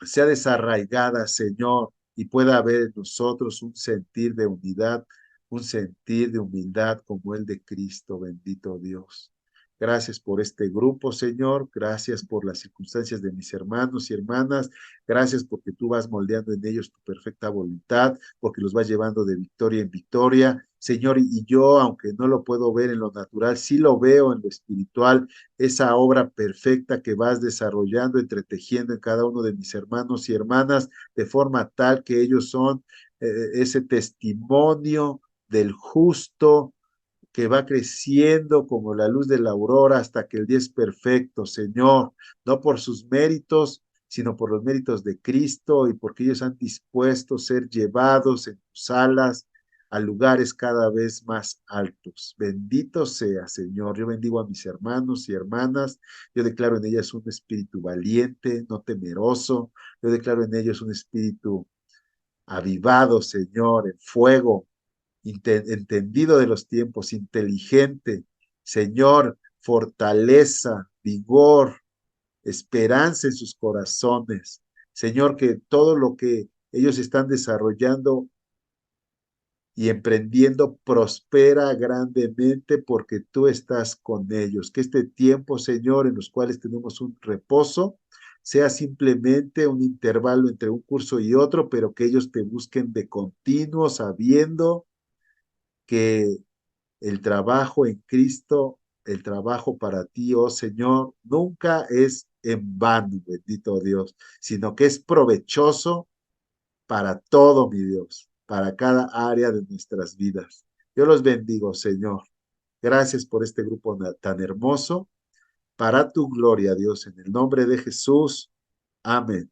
sea desarraigada, Señor, y pueda haber en nosotros un sentir de unidad, un sentir de humildad como el de Cristo, bendito Dios. Gracias por este grupo, Señor. Gracias por las circunstancias de mis hermanos y hermanas. Gracias porque tú vas moldeando en ellos tu perfecta voluntad, porque los vas llevando de victoria en victoria. Señor, y yo, aunque no lo puedo ver en lo natural, sí lo veo en lo espiritual, esa obra perfecta que vas desarrollando, entretejiendo en cada uno de mis hermanos y hermanas, de forma tal que ellos son ese testimonio del justo que va creciendo como la luz de la aurora hasta que el día es perfecto, Señor, no por sus méritos, sino por los méritos de Cristo y porque ellos han dispuesto ser llevados en tus alas a lugares cada vez más altos. Bendito sea, Señor. Yo bendigo a mis hermanos y hermanas. Yo declaro en ellas un espíritu valiente, no temeroso. Yo declaro en ellos un espíritu avivado, Señor, en fuego, entendido de los tiempos, inteligente. Señor, fortaleza, vigor, esperanza en sus corazones. Señor, que todo lo que ellos están desarrollando y emprendiendo prospera grandemente porque tú estás con ellos. Que este tiempo, Señor, en los cuales tenemos un reposo, sea simplemente un intervalo entre un curso y otro, pero que ellos te busquen de continuo, sabiendo que el trabajo en Cristo, el trabajo para ti, oh Señor, nunca es en vano, bendito Dios, sino que es provechoso para todo, mi Dios, para cada área de nuestras vidas. Yo los bendigo, Señor. Gracias por este grupo tan hermoso. Para tu gloria, Dios, en el nombre de Jesús. Amén.